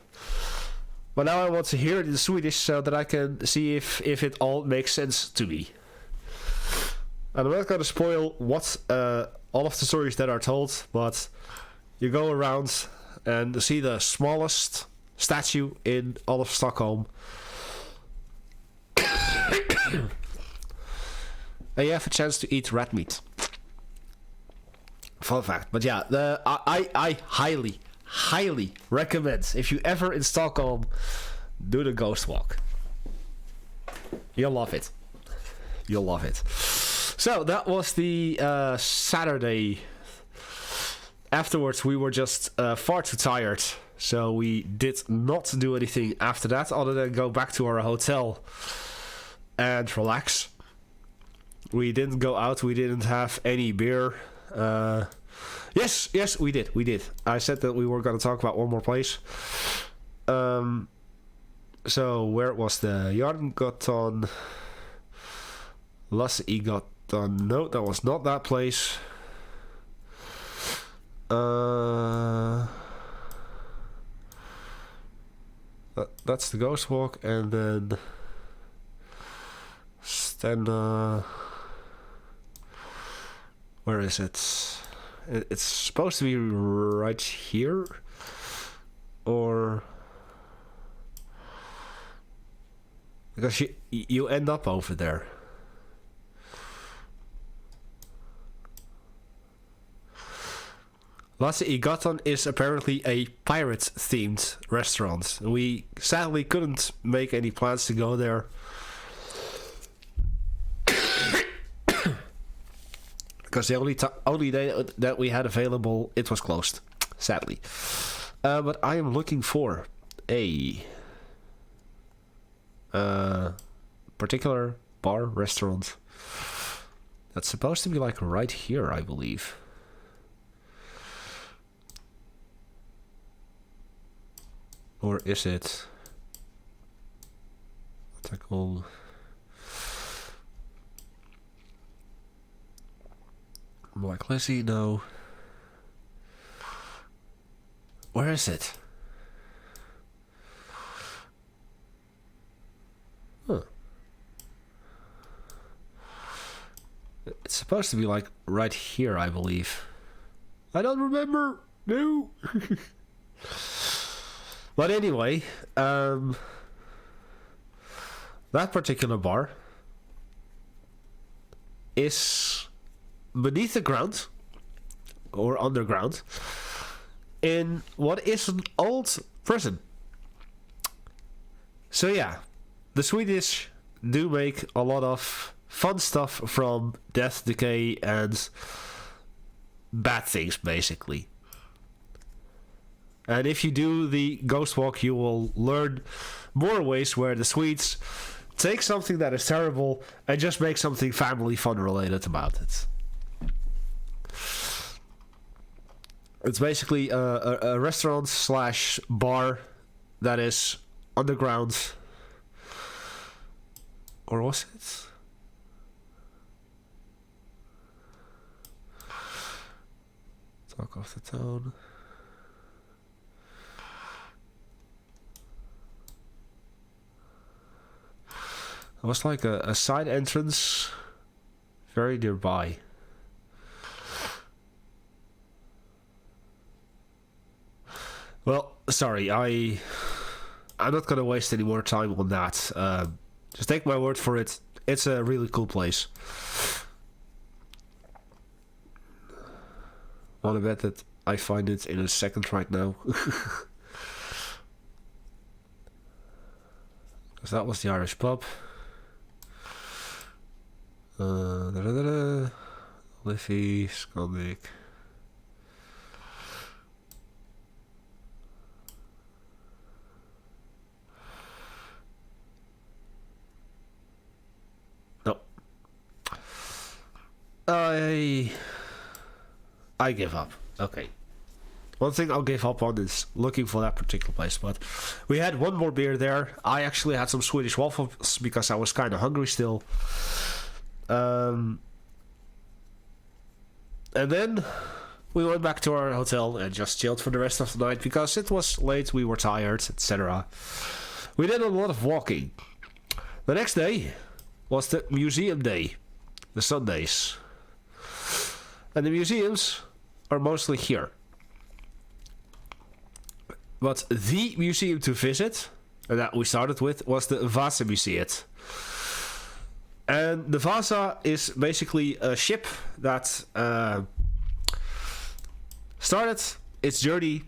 But now I want to hear it in Swedish so that I can see if it all makes sense to me. And I'm not going to spoil what all of the stories that are told, but you go around and see the smallest statue in all of Stockholm. And you have a chance to eat rat meat. Fun fact. But yeah, I highly recommend, if you ever in Stockholm, do the Ghost Walk. You'll love it. You'll love it. So that was the Saturday. Afterwards we were just far too tired, so we did not do anything after that other than go back to our hotel and relax. We didn't go out, we didn't have any beer. Yes, we did. I said that we were going to talk about one more place. So where was the Jarngoton? Lasse Igoton? No, that was not that place. That's the Ghost Walk, and then Stena. Where is it? It's supposed to be right here, or because you end up over there. Lasse Igoton is apparently a pirate-themed restaurant. We sadly couldn't make any plans to go there. Because the only day that we had available, it was closed, sadly. But I am looking for a particular bar, restaurant. That's supposed to be like right here, I believe. Or is it? What's it called? Like, let's see, no. Where is it? Huh. It's supposed to be like right here, I believe. I don't remember. No. But anyway, that particular bar is beneath the ground or underground in what is an old prison. So yeah, the Swedish do make a lot of fun stuff from death, decay, and bad things, basically. And if you do the Ghost Walk, you will learn more ways where the Swedes take something that is terrible and just make something family fun related about it. It's basically a restaurant slash bar that is underground. Or was it? Talk of the town. It was like a side entrance very nearby. Well, sorry, I'm not gonna waste any more time on that. Just take my word for it. It's a really cool place. Wanna bet that I find it in a second right now. Because that was the Irish pub. Liffey, Skolnick. No. I give up. Okay. One thing I'll give up on is looking for that particular place, but we had one more beer there. I actually had some Swedish waffles because I was kind of hungry still. And then we went back to our hotel and just chilled for the rest of the night because it was late, we were tired, etc. We did a lot of walking. The next day was the museum day, the Sundays. And the museums are mostly here. But the museum to visit, and that we started with, was the Vasa Museum. And the Vasa is basically a ship that started its journey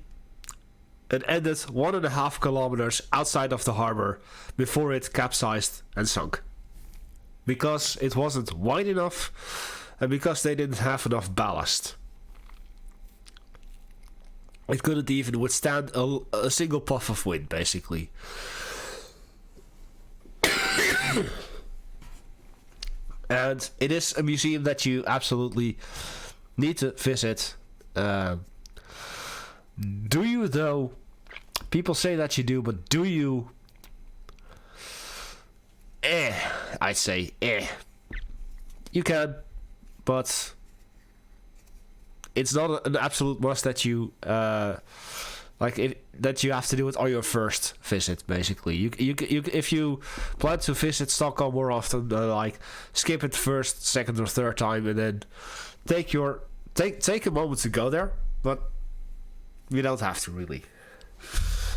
and ended 1.5 kilometers outside of the harbor before it capsized and sunk. Because it wasn't wide enough and because they didn't have enough ballast. It couldn't even withstand a single puff of wind, basically. And it is a museum that you absolutely need to visit. Do you, though? People say that you do, but do you? I'd say You can, but it's not an absolute must that you that you have to do it on your first visit. Basically, you if you plan to visit Stockholm more often, skip it first, second, or third time, and then take a moment to go there. But you don't have to really.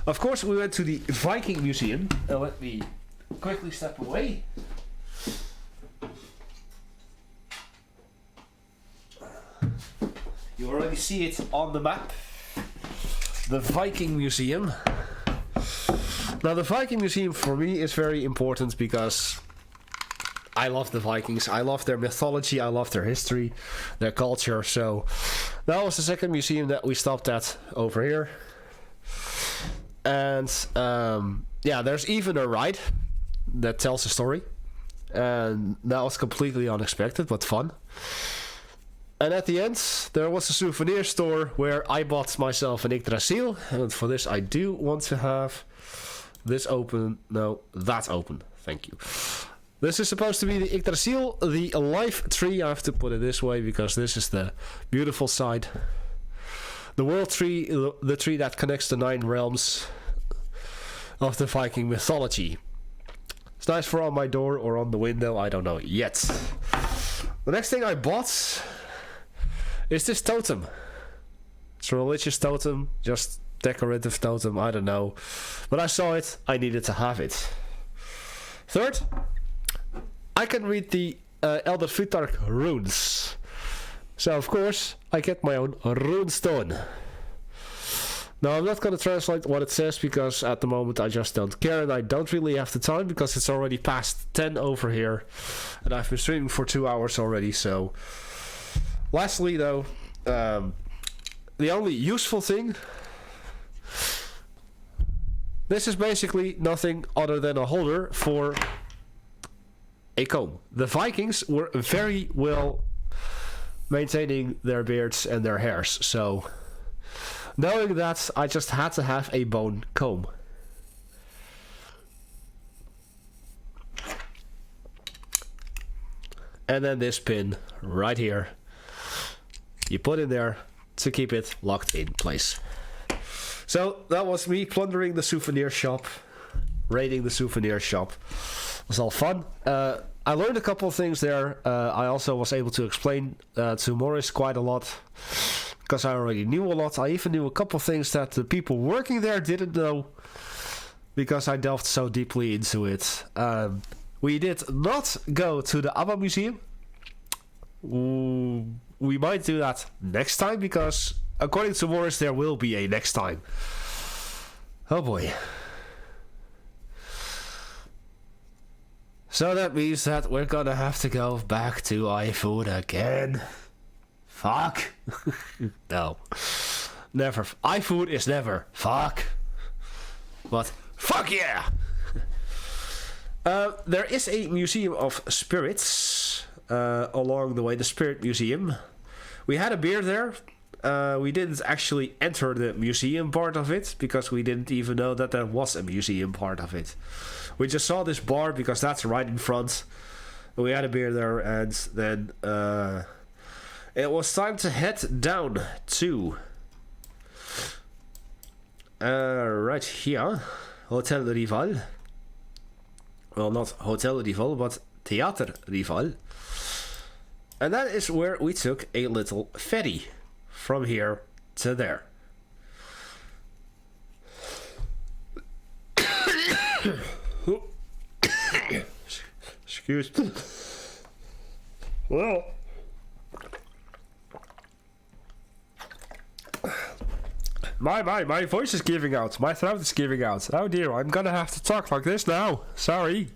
Of course, we went to the Viking Museum. Let me quickly step away. You already see it on the map. The Viking Museum. Now, the Viking Museum for me is very important because I love the Vikings. I love their mythology. I love their history, their culture. So that was the second museum that we stopped at over here. And there's even a ride that tells a story. And that was completely unexpected, but fun. And at the end, there was a souvenir store where I bought myself an Yggdrasil. And for this, I do want to have this open. No, that open. Thank you. This is supposed to be the Yggdrasil, the life tree. I have to put it this way because this is the beautiful side. The world tree, the tree that connects the 9 realms of the Viking mythology. It's nice for on my door or on the window. I don't know yet. The next thing I bought is this totem. It's a religious totem, just decorative totem, I don't know. But I saw it, I needed to have it. Third, I can read the Elder Futhark runes. So of course, I get my own rune stone. Now I'm not going to translate what it says because at the moment I just don't care and I don't really have the time because it's already past 10 over here. And I've been streaming for 2 hours already, so... Lastly, though, the only useful thing, this is basically nothing other than a holder for a comb. The Vikings were very well maintaining their beards and their hairs, so knowing that I just had to have a bone comb. And then this pin right here, you put in there to keep it locked in place. So that was me plundering the souvenir shop, raiding the souvenir shop. It was all fun. I learned a couple of things there. I also was able to explain to Morris quite a lot, because I already knew a lot. I even knew a couple of things that the people working there didn't know, because I delved so deeply into it. We did not go to the ABBA museum. We might do that next time, because according to Morris there will be a next time. Oh boy. So that means that we're gonna have to go back to iFood again. Fuck. No. Never. iFood is never. Fuck. But fuck yeah! There is a museum of spirits along the way, the Spirit Museum. We had a beer there. We didn't actually enter the museum part of it, because we didn't even know that there was a museum part of it. We just saw this bar because that's right in front. We had a beer there, and then it was time to head down to right here, Hotel Rival. Well, not Hotel Rival, but Theater Rival. And that is where we took a little ferry from here to there. Excuse me. Well, my voice is giving out. My throat is giving out. Oh dear, I'm gonna have to talk like this now. Sorry.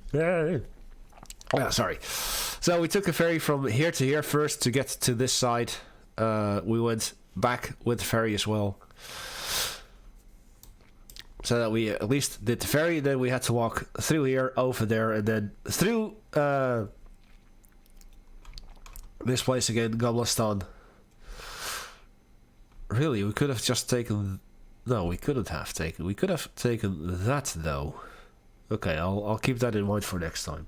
Sorry. So we took a ferry from here to here first to get to this side. We went back with the ferry as well. So that we at least did the ferry, then we had to walk through here, over there, and then through this place again, Goblistan. Really, we could have just taken... No, we couldn't have taken... We could have taken that, though. Okay, I'll keep that in mind for next time.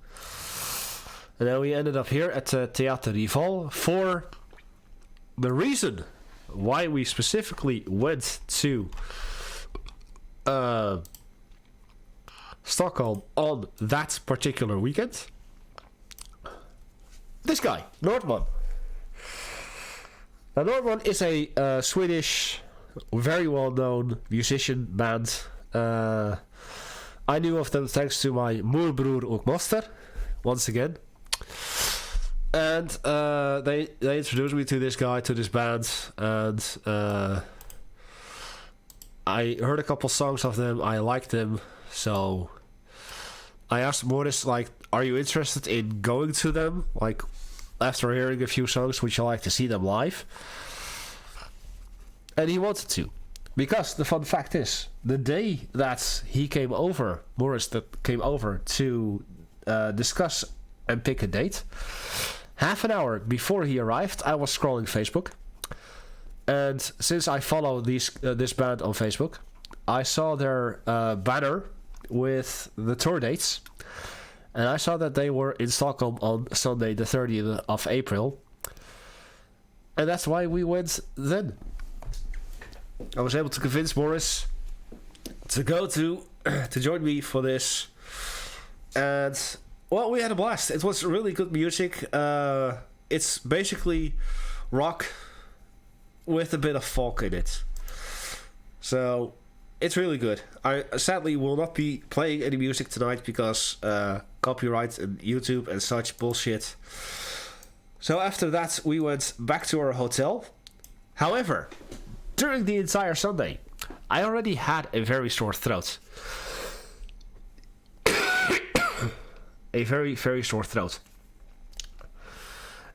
And then we ended up here at Theater Rival for the reason why we specifically went to Stockholm on that particular weekend. This guy, Nordman. Now, Nordman is a Swedish, very well-known musician band. I knew of them thanks to my moerbror och moster, once again. And they introduced me to this guy, to this band, and I heard a couple songs of them. I liked them, so I asked Morris, like, are you interested in going to them? Like, after hearing a few songs, would you like to see them live? And he wanted to. Because the fun fact is, the day that he came over, Morris that came over to discuss and pick a date, half an hour before he arrived, I was scrolling Facebook. And since I follow this band on Facebook, I saw their banner with the tour dates. And I saw that they were in Stockholm on Sunday the 30th of April. And that's why we went then. I was able to convince Morris to go to join me for this. And, well, we had a blast. It was really good music. It's basically rock with a bit of folk in it. So, it's really good. I sadly will not be playing any music tonight because copyright and YouTube and such bullshit. So after that, we went back to our hotel. However, during the entire Sunday, I already had a very sore throat. A very, very sore throat.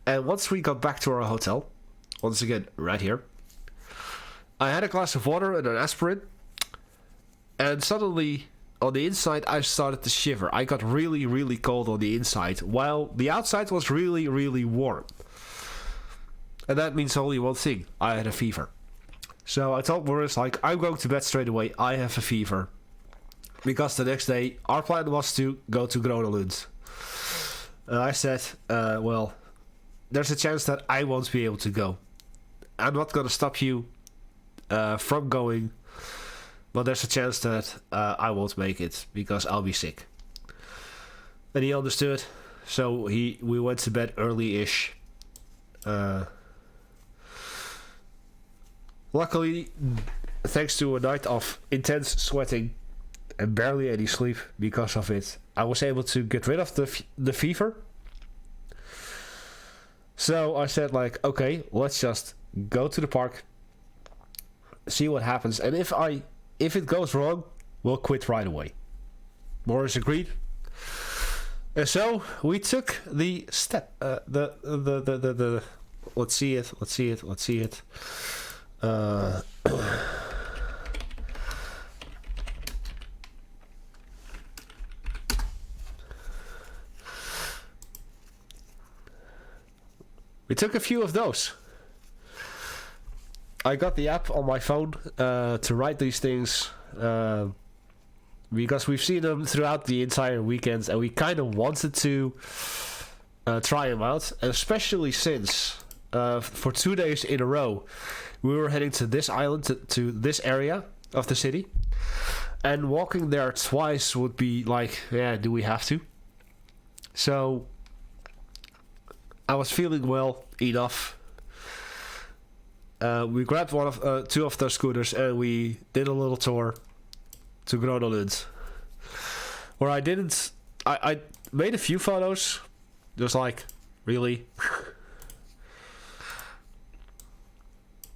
And once we got back to our hotel, once again, right here, I had a glass of water and an aspirin. And suddenly, on the inside, I started to shiver. I got really, really cold on the inside, while the outside was really, really warm. And that means only one thing. I had a fever. So I told Maurice, like, I'm going to bed straight away. I have a fever. Because the next day, our plan was to go to Groenland. And I said, well, there's a chance that I won't be able to go. I'm not going to stop you from going. But there's a chance that I won't make it because I'll be sick. And he understood. So we went to bed early-ish. Luckily, thanks to a night of intense sweating and barely any sleep because of it, I was able to get rid of the fever. So I said, like, okay, let's just go to the park, see what happens, and if it goes wrong, we'll quit right away. Morris agreed. And so we took the step. Let's see it. We took a few of those. I got the app on my phone to write these things because we've seen them throughout the entire weekend, and we kind of wanted to try them out, especially since for 2 days in a row we were heading to this island, to this area of the city, and walking there twice would be like, yeah, do we have to? So I was feeling well enough. We grabbed two of those scooters and we did a little tour to Groenland, where I made a few photos, just like, really.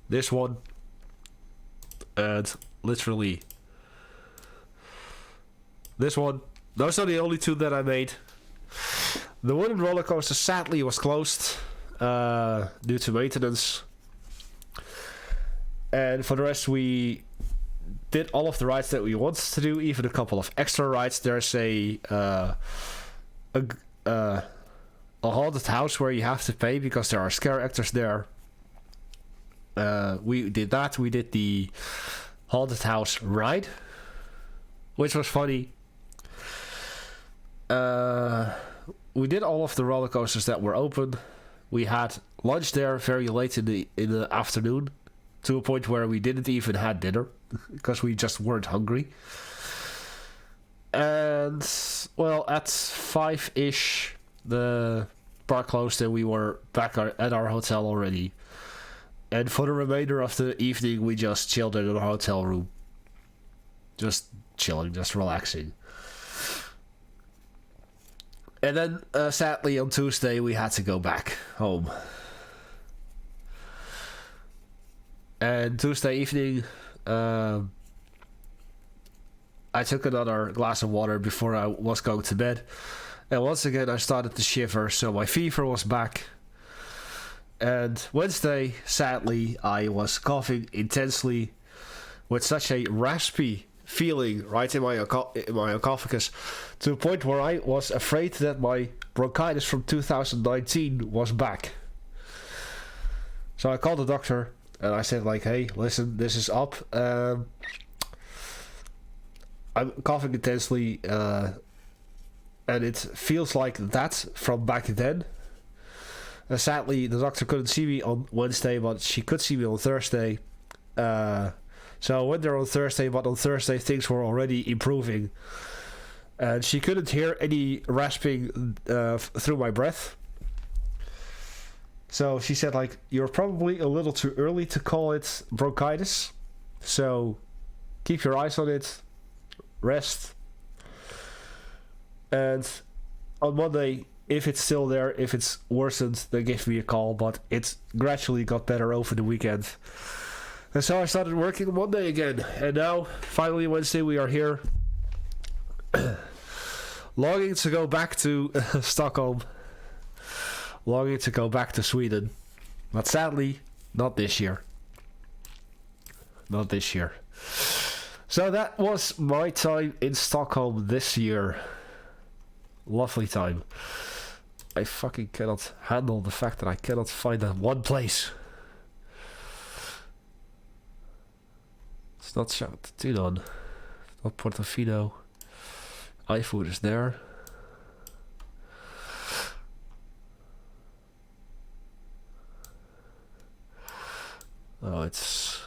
This one, and literally this one. Those are the only two that I made. The wooden roller coaster sadly was closed due to maintenance. And for the rest, we did all of the rides that we wanted to do, even a couple of extra rides. There's a haunted house where you have to pay because there are scare actors there. We did that. We did the haunted house ride, which was funny. We did all of the roller coasters that were open. We had lunch there very late in the afternoon, to a point where we didn't even have dinner because we just weren't hungry. And well, at 5-ish the park closed and we were back at our hotel already. And for the remainder of the evening we just chilled in our hotel room, just chilling, just relaxing. And then sadly on Tuesday we had to go back home. And Tuesday evening, I took another glass of water before I was going to bed. And once again, I started to shiver, so my fever was back. And Wednesday, sadly, I was coughing intensely with such a raspy feeling right in my esophagus, to the point where I was afraid that my bronchitis from 2019 was back. So I called the doctor. And I said, like, hey, listen, this is up. I'm coughing intensely, and it feels like that from back then. Sadly, the doctor couldn't see me on Wednesday, but she could see me on Thursday. So I went there on Thursday, but on Thursday things were already improving. And she couldn't hear any rasping through my breath. So she said, like, you're probably a little too early to call it bronchitis. So keep your eyes on it. Rest. And on Monday, if it's still there, if it's worsened, then give me a call. But it gradually got better over the weekend. And so I started working on Monday again. And now, finally Wednesday, we are here. Longing to go back to Stockholm. Longing to go back to Sweden. But sadly, not this year. Not this year. So that was my time in Stockholm this year. Lovely time. I fucking cannot handle the fact that I cannot find that one place. It's not Chatillon. It's not Portofino. iFood is there. Oh, it's...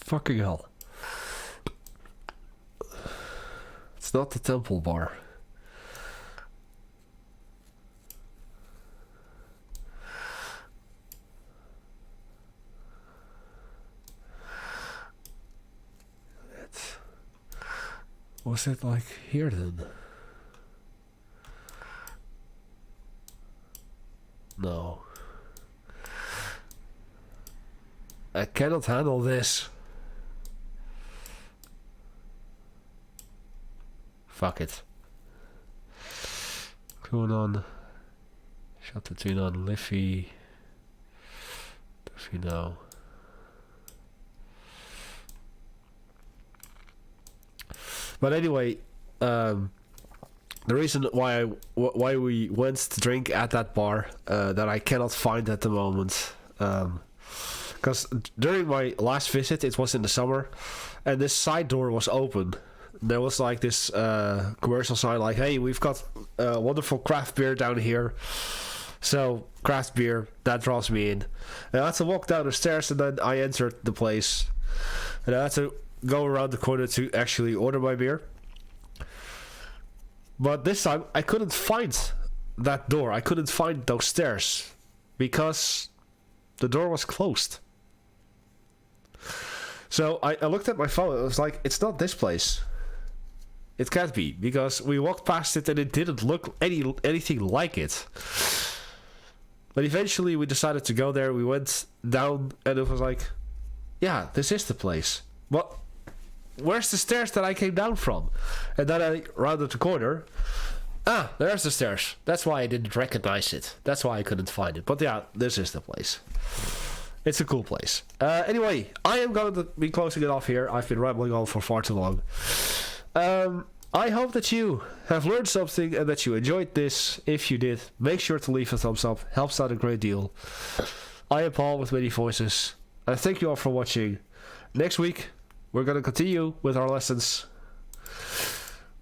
Fucking hell. It's not the Temple Bar. Was it like here then? No. I cannot handle this. Fuck it. Kunon. Chatillon, Liffey. Tofino. But anyway, the reason why we went to drink at that bar that I cannot find at the moment, because during my last visit, it was in the summer, and this side door was open. There was like this commercial sign like, hey, we've got wonderful craft beer down here. So, craft beer, that draws me in. And I had to walk down the stairs, and then I entered the place. And I had to go around the corner to actually order my beer. But this time, I couldn't find that door. I couldn't find those stairs. Because the door was closed. So, I looked at my phone, and I was like, it's not this place. It can't be, because we walked past it and it didn't look anything like it. But eventually we decided to go there. We went down and it was like, yeah, this is the place. But where's the stairs that I came down from? And then I rounded the corner. Ah, there's the stairs. That's why I didn't recognize it. That's why I couldn't find it. But yeah, this is the place. It's a cool place. Anyway, I am going to be closing it off here. I've been rambling on for far too long. I hope that you have learned something and that you enjoyed this. If you did, make sure to leave a thumbs up. Helps out a great deal. I am Paul with many voices. And thank you all for watching. Next week, we're going to continue with our lessons.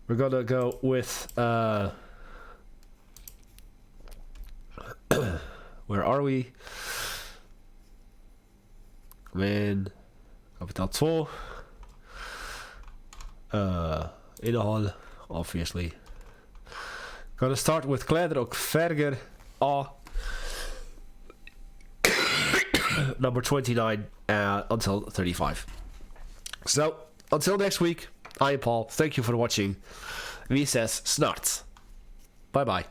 We're going to go with... where are we? Man, Kapitel 2. Innehåll, obviously. Gonna start with Kläder och färger A. Number 29 until 35. So, until next week, I am Paul. Thank you for watching. Vi ses snart. Bye bye.